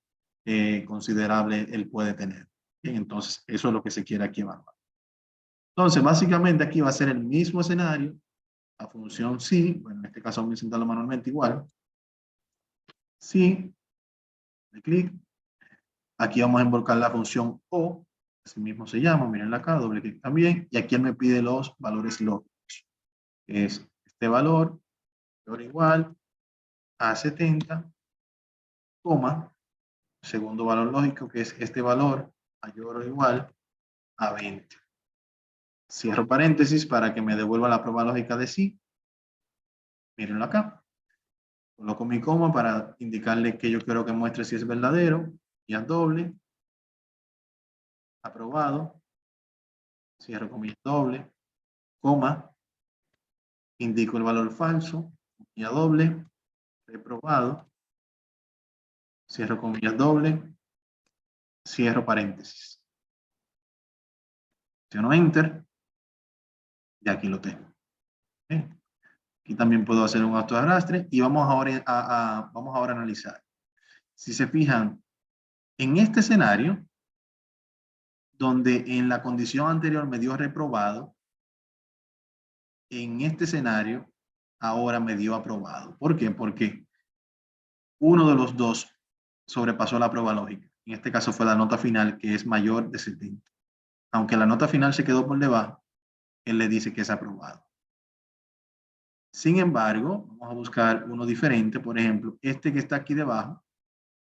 considerable él puede tener. Bien, entonces eso es lo que se quiere aquí evaluar. Entonces, básicamente aquí va a ser el mismo escenario, la función sí, bueno, en este caso vamos a intentarlo manualmente igual. Sí, de clic. Aquí vamos a invocar la función o, así mismo se llama, miren acá, doble clic también, y aquí él me pide los valores lógicos. Es este valor, mayor o igual a 70, coma, segundo valor lógico, que es este valor, mayor o igual a 20. Cierro paréntesis para que me devuelva la prueba lógica de sí. Mírenlo acá. Coloco mi coma para indicarle que yo quiero que muestre si es verdadero. Y a doble. Aprobado. Cierro comillas doble. Coma. Indico el valor falso. Comilla doble. Reprobado. Cierro comillas doble. Cierro paréntesis. Presiono Enter. Y aquí lo tengo. ¿Okay? Aquí también puedo hacer un autoarrastre. Y vamos ahora a analizar. Si se fijan, en este escenario, donde en la condición anterior me dio reprobado, en este escenario ahora me dio aprobado. ¿Por qué? Porque uno de los dos sobrepasó la prueba lógica. En este caso fue la nota final, que es mayor de 70. Aunque la nota final se quedó por debajo, él le dice que es aprobado. Sin embargo, vamos a buscar uno diferente. Por ejemplo, este que está aquí debajo,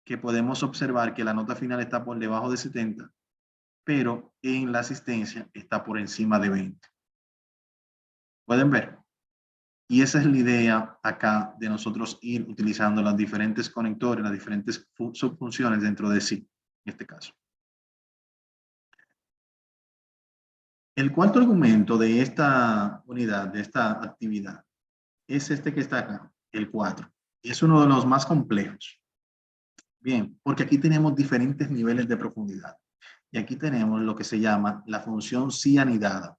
que podemos observar que la nota final está por debajo de 70, pero en la asistencia está por encima de 20. ¿Pueden ver? Y esa es la idea acá de nosotros ir utilizando los diferentes conectores, las diferentes subfunciones dentro de sí, en este caso. El cuarto argumento de esta unidad, de esta actividad, es este que está acá, el 4. Y es uno de los más complejos. Bien, porque aquí tenemos diferentes niveles de profundidad. Y aquí tenemos lo que se llama la función sí anidada.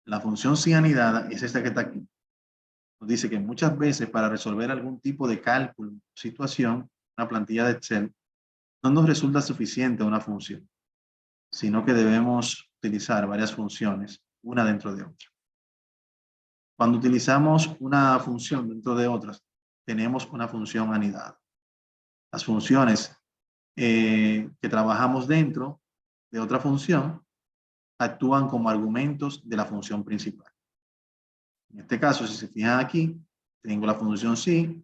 La función sí anidada es esta que está aquí. Nos dice que muchas veces para resolver algún tipo de cálculo, situación, una plantilla de Excel, no nos resulta suficiente una función, sino que debemos utilizar varias funciones, una dentro de otra. Cuando utilizamos una función dentro de otras, tenemos una función anidada. Las funciones que trabajamos dentro de otra función actúan como argumentos de la función principal. En este caso, si se fijan aquí, tengo la función sí,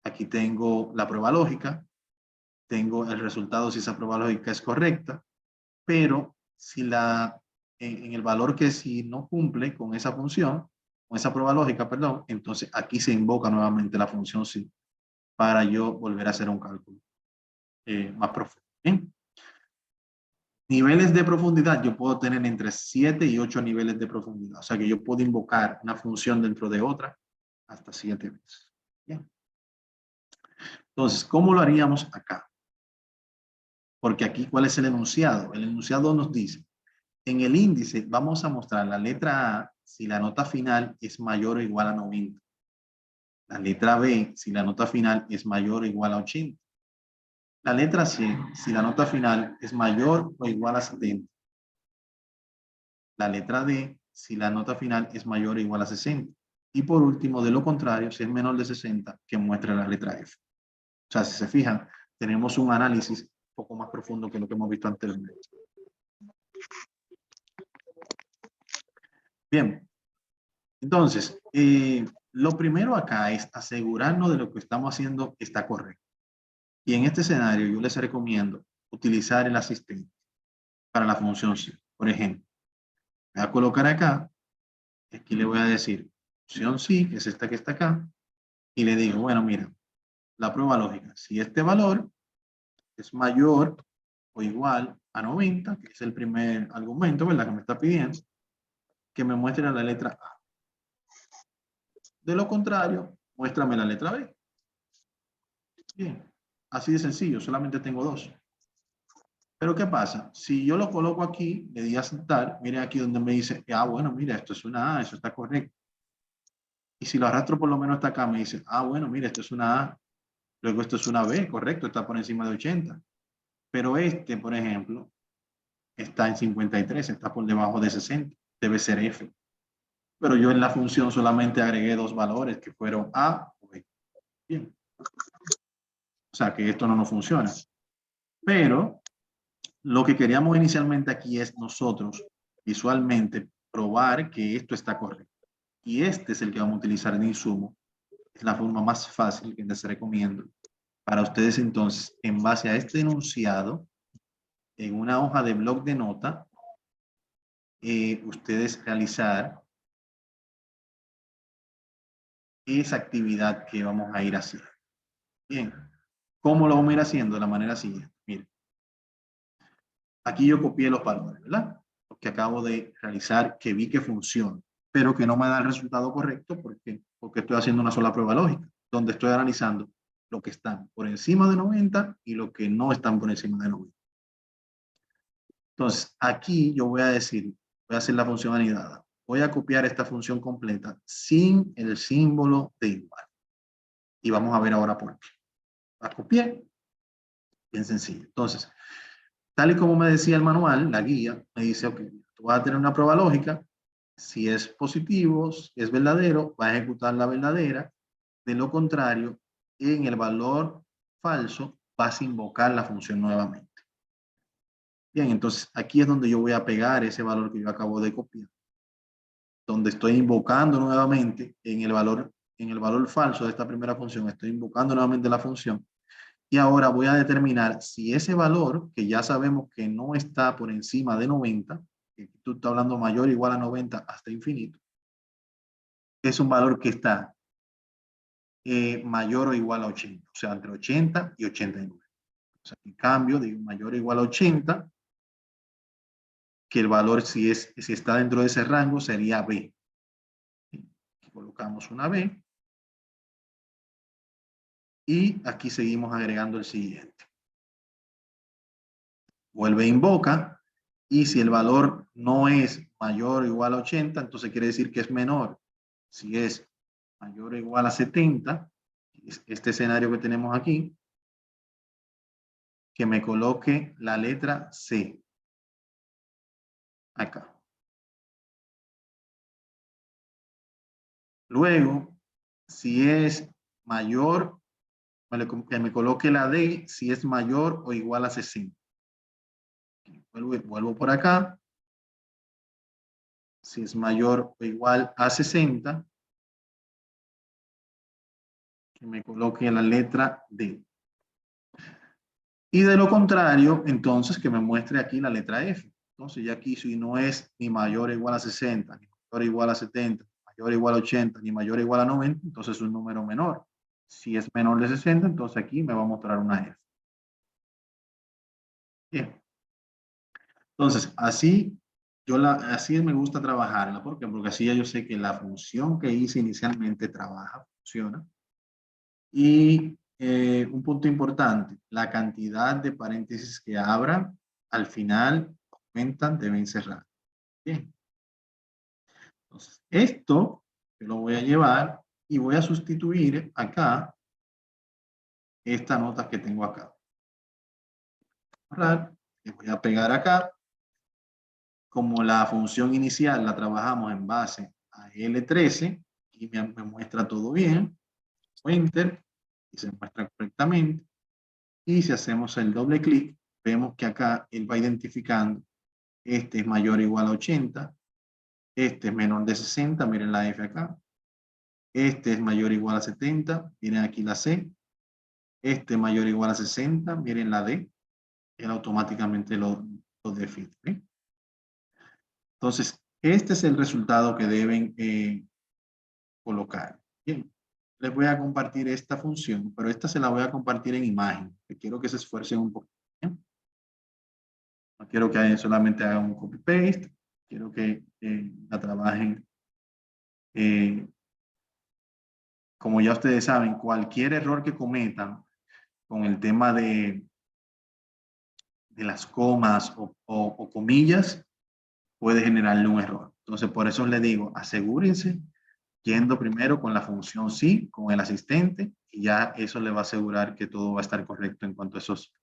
aquí tengo la prueba lógica, tengo el resultado si esa prueba lógica es correcta, pero si en el valor que si no cumple con esa función, con esa prueba lógica, perdón, entonces aquí se invoca nuevamente la función sí para yo volver a hacer un cálculo más profundo. ¿Bien? Niveles de profundidad, yo puedo tener entre 7 y 8 niveles de profundidad. O sea que yo puedo invocar una función dentro de otra hasta 7 veces. Bien. Entonces, ¿cómo lo haríamos acá? Porque aquí, ¿cuál es el enunciado? El enunciado nos dice, en el índice vamos a mostrar la letra A si la nota final es mayor o igual a 90. La letra B si la nota final es mayor o igual a 80. La letra C si la nota final es mayor o igual a 70. la letra D si la nota final es mayor o igual a 60. Y por último, de lo contrario, si es menor de 60, que muestre la letra F. O sea, si se fijan, tenemos un análisis un poco más profundo que lo que hemos visto anteriormente. Bien. Entonces, lo primero acá es asegurarnos de lo que estamos haciendo está correcto. Y en este escenario yo les recomiendo utilizar el asistente para la función sí. Por ejemplo, voy a colocar acá, aquí le voy a decir función sí, que es esta que está acá, y le digo, bueno, mira, la prueba lógica, si este valor es mayor o igual a 90, que es el primer argumento, ¿verdad? Que me está pidiendo, que me muestre la letra A. De lo contrario, muéstrame la letra B. Bien, así de sencillo, solamente tengo dos. Pero ¿qué pasa? Si yo lo coloco aquí, le di a aceptar, miren aquí donde me dice, ah, bueno, mira, esto es una A, eso está correcto. Y si lo arrastro por lo menos hasta acá, me dice, ah, bueno, mira, esto es una A, luego esto es una B, correcto, está por encima de 80. Pero este, por ejemplo, está en 53, está por debajo de 60, debe ser F. Pero yo en la función solamente agregué dos valores que fueron A o B. Bien. O sea que esto no nos funciona. Pero lo que queríamos inicialmente aquí es nosotros visualmente probar que esto está correcto. Y este es el que vamos a utilizar de insumo. Es la forma más fácil que les recomiendo. Para ustedes entonces, en base a este enunciado, en una hoja de bloc de nota, ustedes realizar esa actividad que vamos a ir haciendo. Bien, ¿cómo lo vamos a ir haciendo? De la manera siguiente. Miren, aquí yo copié los valores, ¿verdad? Lo que acabo de realizar, que vi que funciona, pero que no me da el resultado correcto porque estoy haciendo una sola prueba lógica, donde estoy analizando lo que están por encima de 90 y lo que no están por encima de 90. Entonces, aquí yo voy a decir, voy a hacer la función anidada. Voy a copiar esta función completa sin el símbolo de igual. Y vamos a ver ahora por qué. La copié. Bien sencillo. Entonces, tal y como me decía el manual, la guía, me dice, ok, tú vas a tener una prueba lógica. Si es positivo, si es verdadero, va a ejecutar la verdadera. De lo contrario, en el valor falso, vas a invocar la función nuevamente. Bien, entonces aquí es donde yo voy a pegar ese valor que yo acabo de copiar. Donde estoy invocando nuevamente en el valor falso de esta primera función, estoy invocando nuevamente la función. Y ahora voy a determinar si ese valor, que ya sabemos que no está por encima de 90, que tú estás hablando mayor o igual a 90 hasta infinito, es un valor que está mayor o igual a 80, o sea, entre 80 y 89. O sea, en cambio, digo mayor o igual a 80, que el valor si está dentro de ese rango sería B. Aquí colocamos una B. Y aquí seguimos agregando el siguiente. Vuelve e invoca. Y si el valor no es mayor o igual a 80, entonces quiere decir que es menor. Si es mayor o igual a 70, este escenario que tenemos aquí, que me coloque la letra C. Acá. Luego, si es mayor, que me coloque la D si es mayor o igual a 60. Vuelvo por acá. Si es mayor o igual a 60, que me coloque la letra D. Y de lo contrario, entonces que me muestre aquí la letra F. Entonces ya aquí si no es ni mayor o igual a 60, ni mayor o igual a 70, mayor o igual a 80, ni mayor o igual a 90, entonces es un número menor. Si es menor de 60, entonces aquí me va a mostrar una F. Bien. Entonces, así me gusta trabajarla. ¿Por qué? Porque así ya yo sé que la función que hice inicialmente trabaja, funciona. Y un punto importante, la cantidad de paréntesis que abran al final aumentan, deben cerrar. Bien. Entonces, esto yo lo voy a llevar y voy a sustituir acá esta nota que tengo acá. Le voy a pegar acá. como la función inicial la trabajamos en base a L13 y me muestra todo bien, enter y se muestra correctamente. Y si hacemos el doble clic, vemos que acá él va identificando, este es mayor o igual a 80, este es menor de 60, miren la F acá, este es mayor o igual a 70, miren aquí la C, este es mayor o igual a 60, miren la D, él automáticamente lo define. ¿Eh? Entonces, este es el resultado que deben colocar. Bien, les voy a compartir esta función, pero esta se la voy a compartir en imagen, que quiero que se esfuercen un poco. ¿Bien? No quiero que solamente hagan un copy-paste, quiero que la trabajen. Como ya ustedes saben, cualquier error que cometan con el tema de las comas o comillas puede generarle un error. Entonces, por eso les digo, asegúrense yendo primero con la función sí, con el asistente, y ya eso le va a asegurar que todo va a estar correcto en cuanto a esos.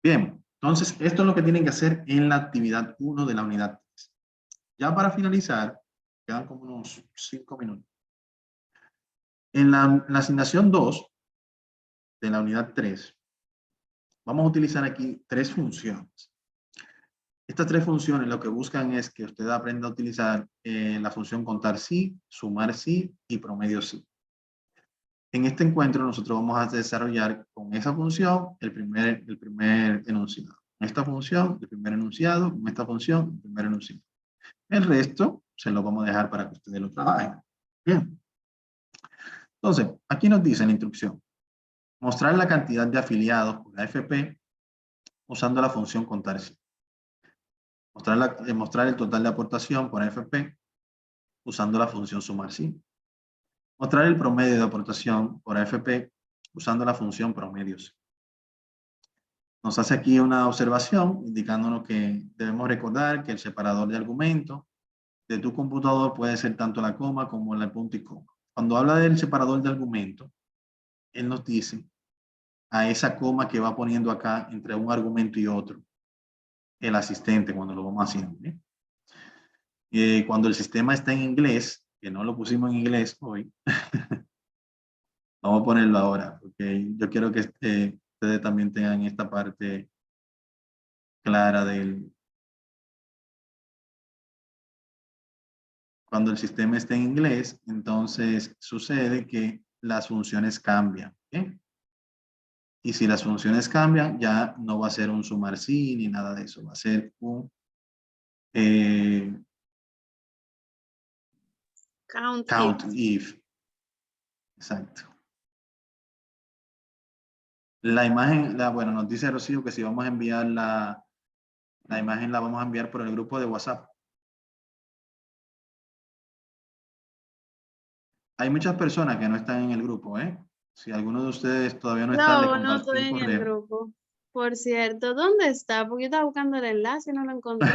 Bien, entonces esto es lo que tienen que hacer en la actividad 1 de la unidad 3. Ya para finalizar, quedan como unos 5 minutos. En la asignación 2 de la unidad 3, vamos a utilizar aquí 3 funciones. Estas 3 funciones lo que buscan es que usted aprenda a utilizar la función contar sí, sumar sí y promedio sí. En este encuentro nosotros vamos a desarrollar con esa función el primer enunciado. Con esta función, el primer enunciado. Con esta función, el primer enunciado. El resto se lo vamos a dejar para que ustedes lo trabajen. Bien. Entonces, aquí nos dice en la instrucción. Mostrar la cantidad de afiliados por AFP usando la función contar sí. Mostrar el total de aportación por AFP usando la función sumar sí. Mostrar el promedio de aportación por AFP usando la función promedio sí. Nos hace aquí una observación indicándonos que debemos recordar que el separador de argumento de tu computador puede ser tanto la coma como el punto y coma. Cuando habla del separador de argumento, él nos dice a esa coma que va poniendo acá entre un argumento y otro, el asistente cuando lo vamos haciendo. Cuando el sistema está en inglés, que no lo pusimos en inglés hoy, vamos a ponerlo ahora, porque yo quiero que ustedes también tengan esta parte clara del... Cuando el sistema está en inglés, entonces sucede que las funciones cambian. ¿Okay? Y si las funciones cambian, ya no va a ser un sumar sí ni nada de eso. Va a ser un count if. Exacto. La imagen, bueno, nos dice Rocío que si vamos a enviar la imagen, la vamos a enviar por el grupo de WhatsApp. Hay muchas personas que no están en el grupo, ¿eh? Si alguno de ustedes todavía no está, le No, no compartí estoy el en el correo. grupo. Por cierto, ¿dónde está? Porque yo estaba buscando el enlace y no lo encontré.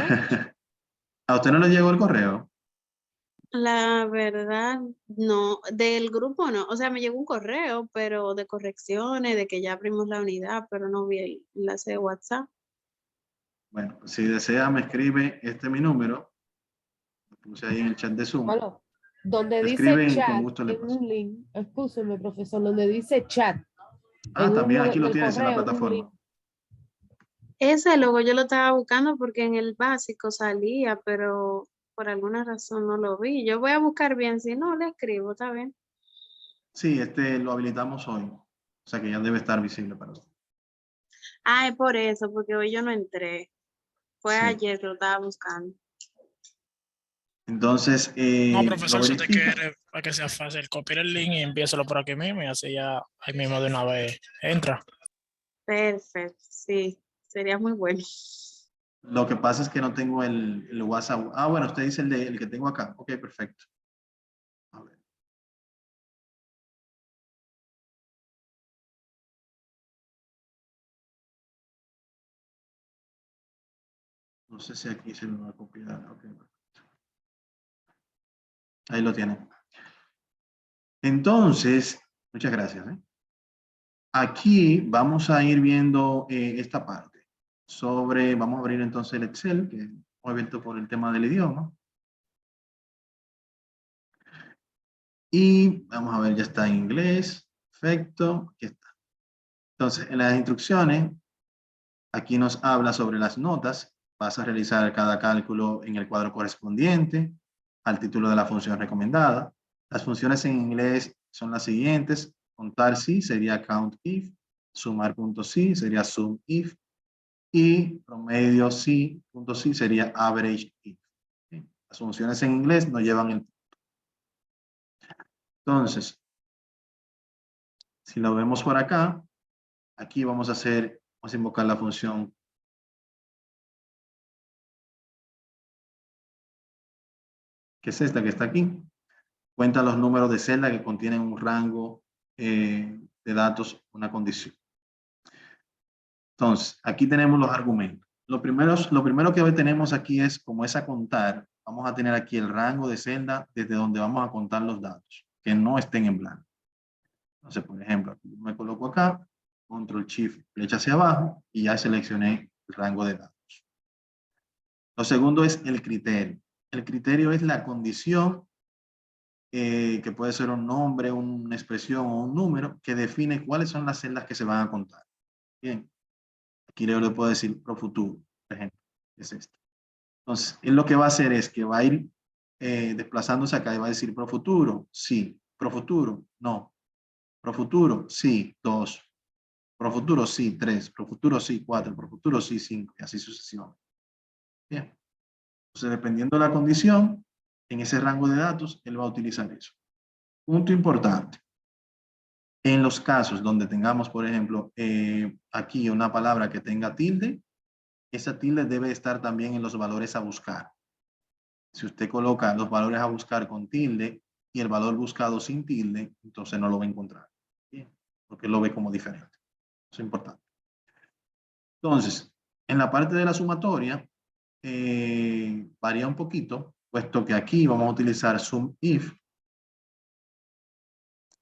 ¿A usted no le llegó el correo? La verdad, no, del grupo no. O sea, me llegó un correo, pero de correcciones, de que ya abrimos la unidad, pero no vi el enlace de WhatsApp. Bueno, pues si desea me escribe mi número. Lo puse ahí en el chat de Zoom. Bueno, donde Me dice escriben y con chat, gusto le en paso. un link, escúcheme, profesor, donde dice chat. Ah, en también uno aquí lo del tienes en la correo, un plataforma. link. Ese logo yo lo estaba buscando porque en el básico salía, pero por alguna razón no lo vi. Yo voy a buscar bien, si no, le escribo, ¿está bien? Sí, lo habilitamos hoy. O sea que ya debe estar visible para usted. Ah, es por eso, porque hoy yo no entré. Fue Sí. ayer que lo estaba buscando. Entonces, No, lo profesor, si usted verifica. quiere, para que sea fácil, copiar el link y empiézalo por aquí mismo y así ya ahí mismo de una vez entra. Perfecto, sí, sería muy bueno. Lo que pasa es que no tengo el WhatsApp. Ah, bueno, usted dice el que tengo acá. Ok, perfecto. A ver. No sé si aquí se me va a copiar. Okay. Ahí lo tienen. Entonces, muchas gracias. Aquí vamos a ir viendo esta parte. sobre, vamos a abrir entonces el Excel, que hemos abierto por el tema del idioma. Y vamos a ver, ya está en inglés. Perfecto, aquí está. Entonces, en las instrucciones, aquí nos habla sobre las notas. Vas a realizar cada cálculo en el cuadro correspondiente al título de la función recomendada. Las funciones en inglés son las siguientes. Contar si sería count if. Sumar punto si sería sum if. Y promedio si, punto si sería average if. Las funciones en inglés no llevan el punto. Entonces, si lo vemos por acá, aquí vamos a invocar la función que es esta que está aquí. Cuenta los números de celda que contienen un rango de datos, una condición. Entonces, aquí tenemos los argumentos. Lo primero que hoy tenemos aquí es, como es a contar, vamos a tener aquí el rango de celda desde donde vamos a contar los datos, que no estén en blanco. Entonces, por ejemplo, aquí me coloco acá, control shift, flecha hacia abajo, y ya seleccioné el rango de datos. Lo segundo es el criterio. El criterio es la condición que puede ser un nombre, una expresión o un número que define cuáles son las celdas que se van a contar. Bien. Aquí le puedo decir pro futuro, por ejemplo. Es esto. Entonces, él lo que va a hacer es que va a ir desplazándose acá y va a decir pro futuro, sí. Pro futuro, no. Pro futuro, sí, 2. Pro futuro, sí, 3. Pro futuro, sí, 4. Pro futuro, sí, 5. Y así sucesivamente. Bien. Entonces, dependiendo de la condición, en ese rango de datos, él va a utilizar eso. Punto importante. En los casos donde tengamos, por ejemplo, aquí una palabra que tenga tilde, esa tilde debe estar también en los valores a buscar. Si usted coloca los valores a buscar con tilde y el valor buscado sin tilde, entonces no lo va a encontrar. Bien, porque lo ve como diferente. Eso es importante. Entonces, en la parte de la sumatoria, varía un poquito, puesto que aquí vamos a utilizar sum if.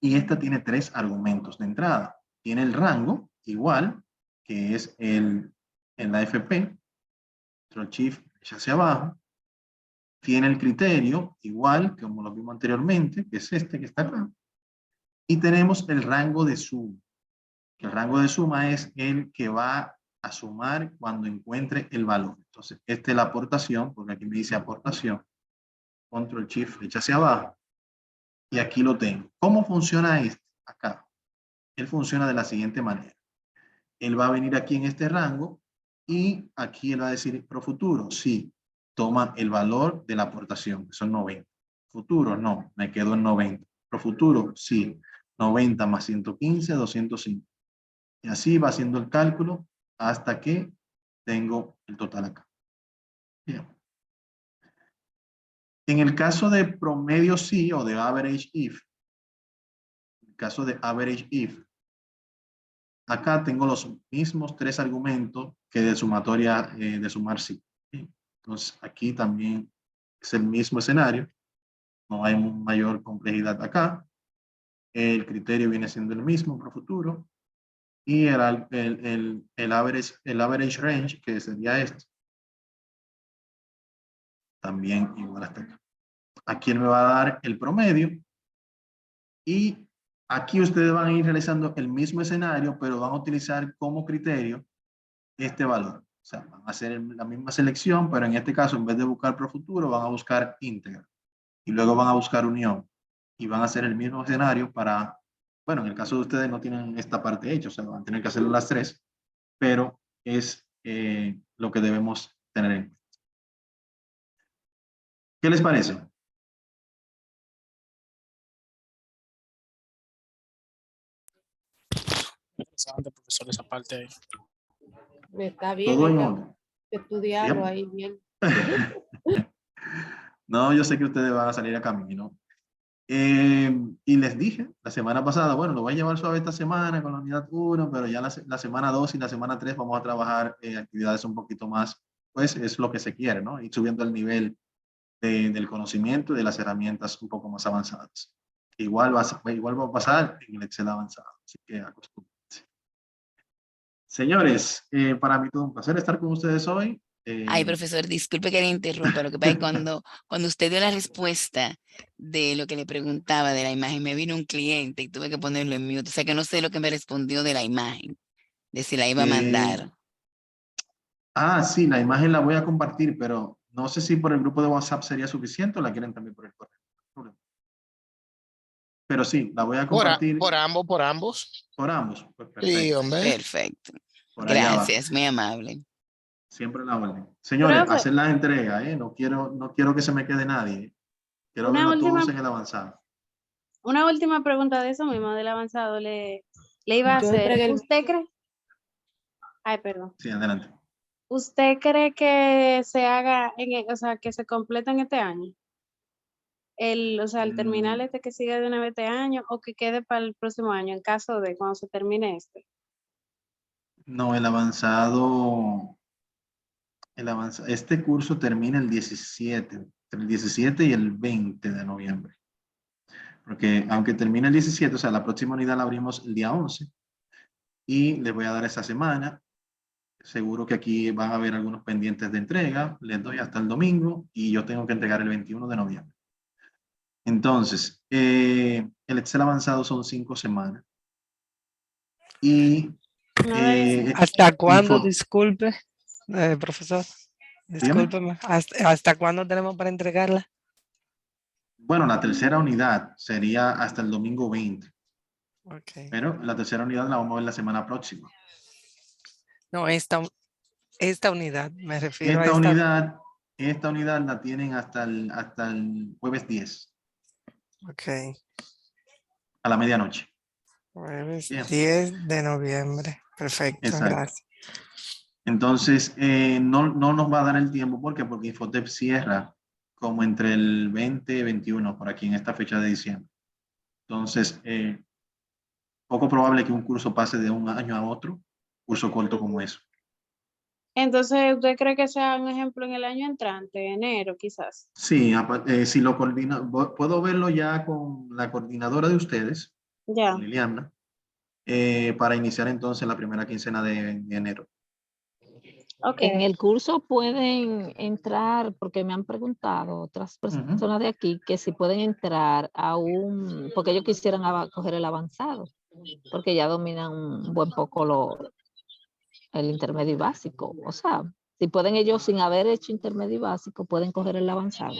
Y esta tiene 3 argumentos de entrada. Tiene el rango, igual, que es en la FP, control shift hacia abajo. Tiene el criterio, igual, como lo vimos anteriormente, que es este que está acá. Y tenemos el rango de suma. El rango de suma es el que va a sumar cuando encuentre el valor. Entonces, esta es la aportación, porque aquí me dice aportación. Control shift flecha hacia abajo. Y aquí lo tengo. ¿Cómo funciona este? Acá. Él funciona de la siguiente manera. Él va a venir aquí en este rango y aquí él va a decir pro futuro. Sí, toma el valor de la aportación, que son 90. Futuro, no, me quedo en 90. Pro futuro, sí, 90 más 115, 205. Y así va haciendo el cálculo hasta que tengo el total acá. Bien. En el caso de promedio sí o de average if, en el caso de average if, acá tengo los mismos 3 argumentos que de sumatoria de sumar sí. Entonces aquí también es el mismo escenario. No hay mayor complejidad acá. El criterio viene siendo el mismo pro futuro. Y el average range, que sería este, también igual hasta acá. Aquí él me va a dar el promedio. Y aquí ustedes van a ir realizando el mismo escenario, pero van a utilizar como criterio este valor. O sea, van a hacer la misma selección, pero en este caso, en vez de buscar pro futuro, van a buscar íntegra. Y luego van a buscar unión. Y van a hacer el mismo escenario para, bueno, en el caso de ustedes no tienen esta parte hecha, o sea, van a tener que hacerlo las 3, pero es lo que debemos tener en cuenta. ¿Qué les parece? Interesante, profesor, esa parte ahí. Está bien, Todo hay en que orden. estudiarlo Bien. ahí bien. No, yo sé que ustedes van a salir a camino. Y les dije la semana pasada, bueno, lo voy a llevar suave esta semana con la unidad 1, pero ya la semana 2 y la semana 3 vamos a trabajar actividades un poquito más, pues es lo que se quiere, ¿no? Ir subiendo el nivel del conocimiento y de las herramientas un poco más avanzadas. Igual va a pasar en el Excel avanzado, así que acostúmbrense. Señores, para mí todo un placer estar con ustedes hoy. Ay, profesor, disculpe que le interrumpa. Lo que pasa es que cuando usted dio la respuesta de lo que le preguntaba de la imagen, me vino un cliente y tuve que ponerlo en mute. O sea que no sé lo que me respondió de la imagen, de si la iba a mandar. Sí, la imagen la voy a compartir, pero no sé si por el grupo de WhatsApp sería suficiente o la quieren también por el correo. Pero sí, la voy a compartir. Por ambos. Por ambos. Pues Sí, perfecto. hombre. Perfecto. Por allá va. Gracias, muy amable. Siempre la orden. Señores, Profe. hacer las entregas, ¿eh? No quiero que se me quede nadie. Quiero Una verlo última- todos en el avanzado. Una última pregunta de eso mismo, del avanzado, le iba a Yo hacer. entregué el- ¿Usted cree? Ay, perdón. Sí, adelante. ¿Usted cree que se haga, o sea, que se complete en este año? O sea, el terminal este que sigue de una vez este año o que quede para el próximo año en caso de cuando se termine este. No, el avanzado, este curso termina el 17, entre el 17 y el 20 de noviembre. Porque aunque termine el 17, o sea, la próxima unidad la abrimos el día 11 y les voy a dar esa semana. Seguro que aquí van a haber algunos pendientes de entrega. Les doy hasta el domingo y yo tengo que entregar el 21 de noviembre. Entonces, el Excel avanzado son 5 semanas. Y ¿Hasta cuándo, info- disculpe, profesor? Dígame. Discúlpeme. ¿Hasta cuándo tenemos para entregarla? Bueno, la tercera unidad sería hasta el domingo 20. Okay. Pero la tercera unidad la vamos a ver la semana próxima. No, esta unidad, me refiero a esta. Esta unidad la tienen hasta el jueves 10. Ok. A la medianoche. Jueves Bien. 10 de noviembre. Perfecto, Exacto. gracias. Entonces, no nos va a dar el tiempo. ¿Por qué? Porque Infotep cierra como entre el 20 y 21, por aquí en esta fecha de diciembre. Entonces, poco probable que un curso pase de un año a otro, curso corto como eso. Entonces, ¿usted cree que sea un ejemplo en el año entrante, enero quizás? Sí, si lo coordina, puedo verlo ya con la coordinadora de ustedes, Ya. con Liliana, para iniciar entonces la primera quincena de enero. Okay. En el curso pueden entrar, porque me han preguntado otras personas de aquí que si pueden entrar a porque ellos quisieran coger el avanzado, porque ya dominan un buen poco el intermedio y básico. O sea, si pueden ellos sin haber hecho intermedio y básico, pueden coger el avanzado.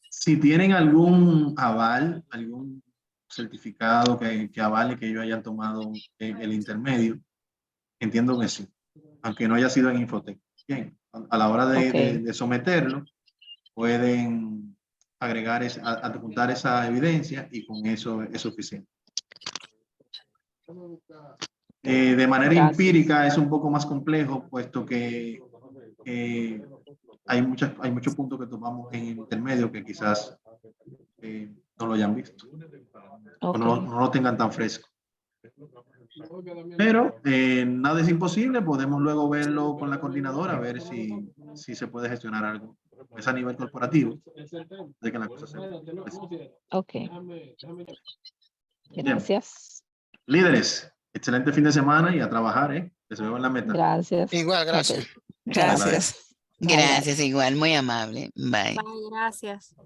Si tienen algún aval, algún certificado que avale que ellos hayan tomado el intermedio, entiendo que sí, aunque no haya sido en Infotec. Bien, a la hora de someterlo, pueden agregar, adjuntar esa evidencia y con eso es suficiente. De manera empírica es un poco más complejo, puesto que hay muchos puntos que tomamos en el intermedio que quizás no lo hayan visto o no lo tengan tan fresco. Pero nada es imposible, podemos luego verlo con la coordinadora, a ver si se puede gestionar algo. Es a nivel corporativo, de que la cosa se Ok. Gracias. Bien. Líderes, excelente fin de semana y a trabajar, Les veo en la meta. Gracias. Igual, gracias. Okay. Gracias. Bye, bye. Gracias, igual, muy amable. Bye. Bye, gracias.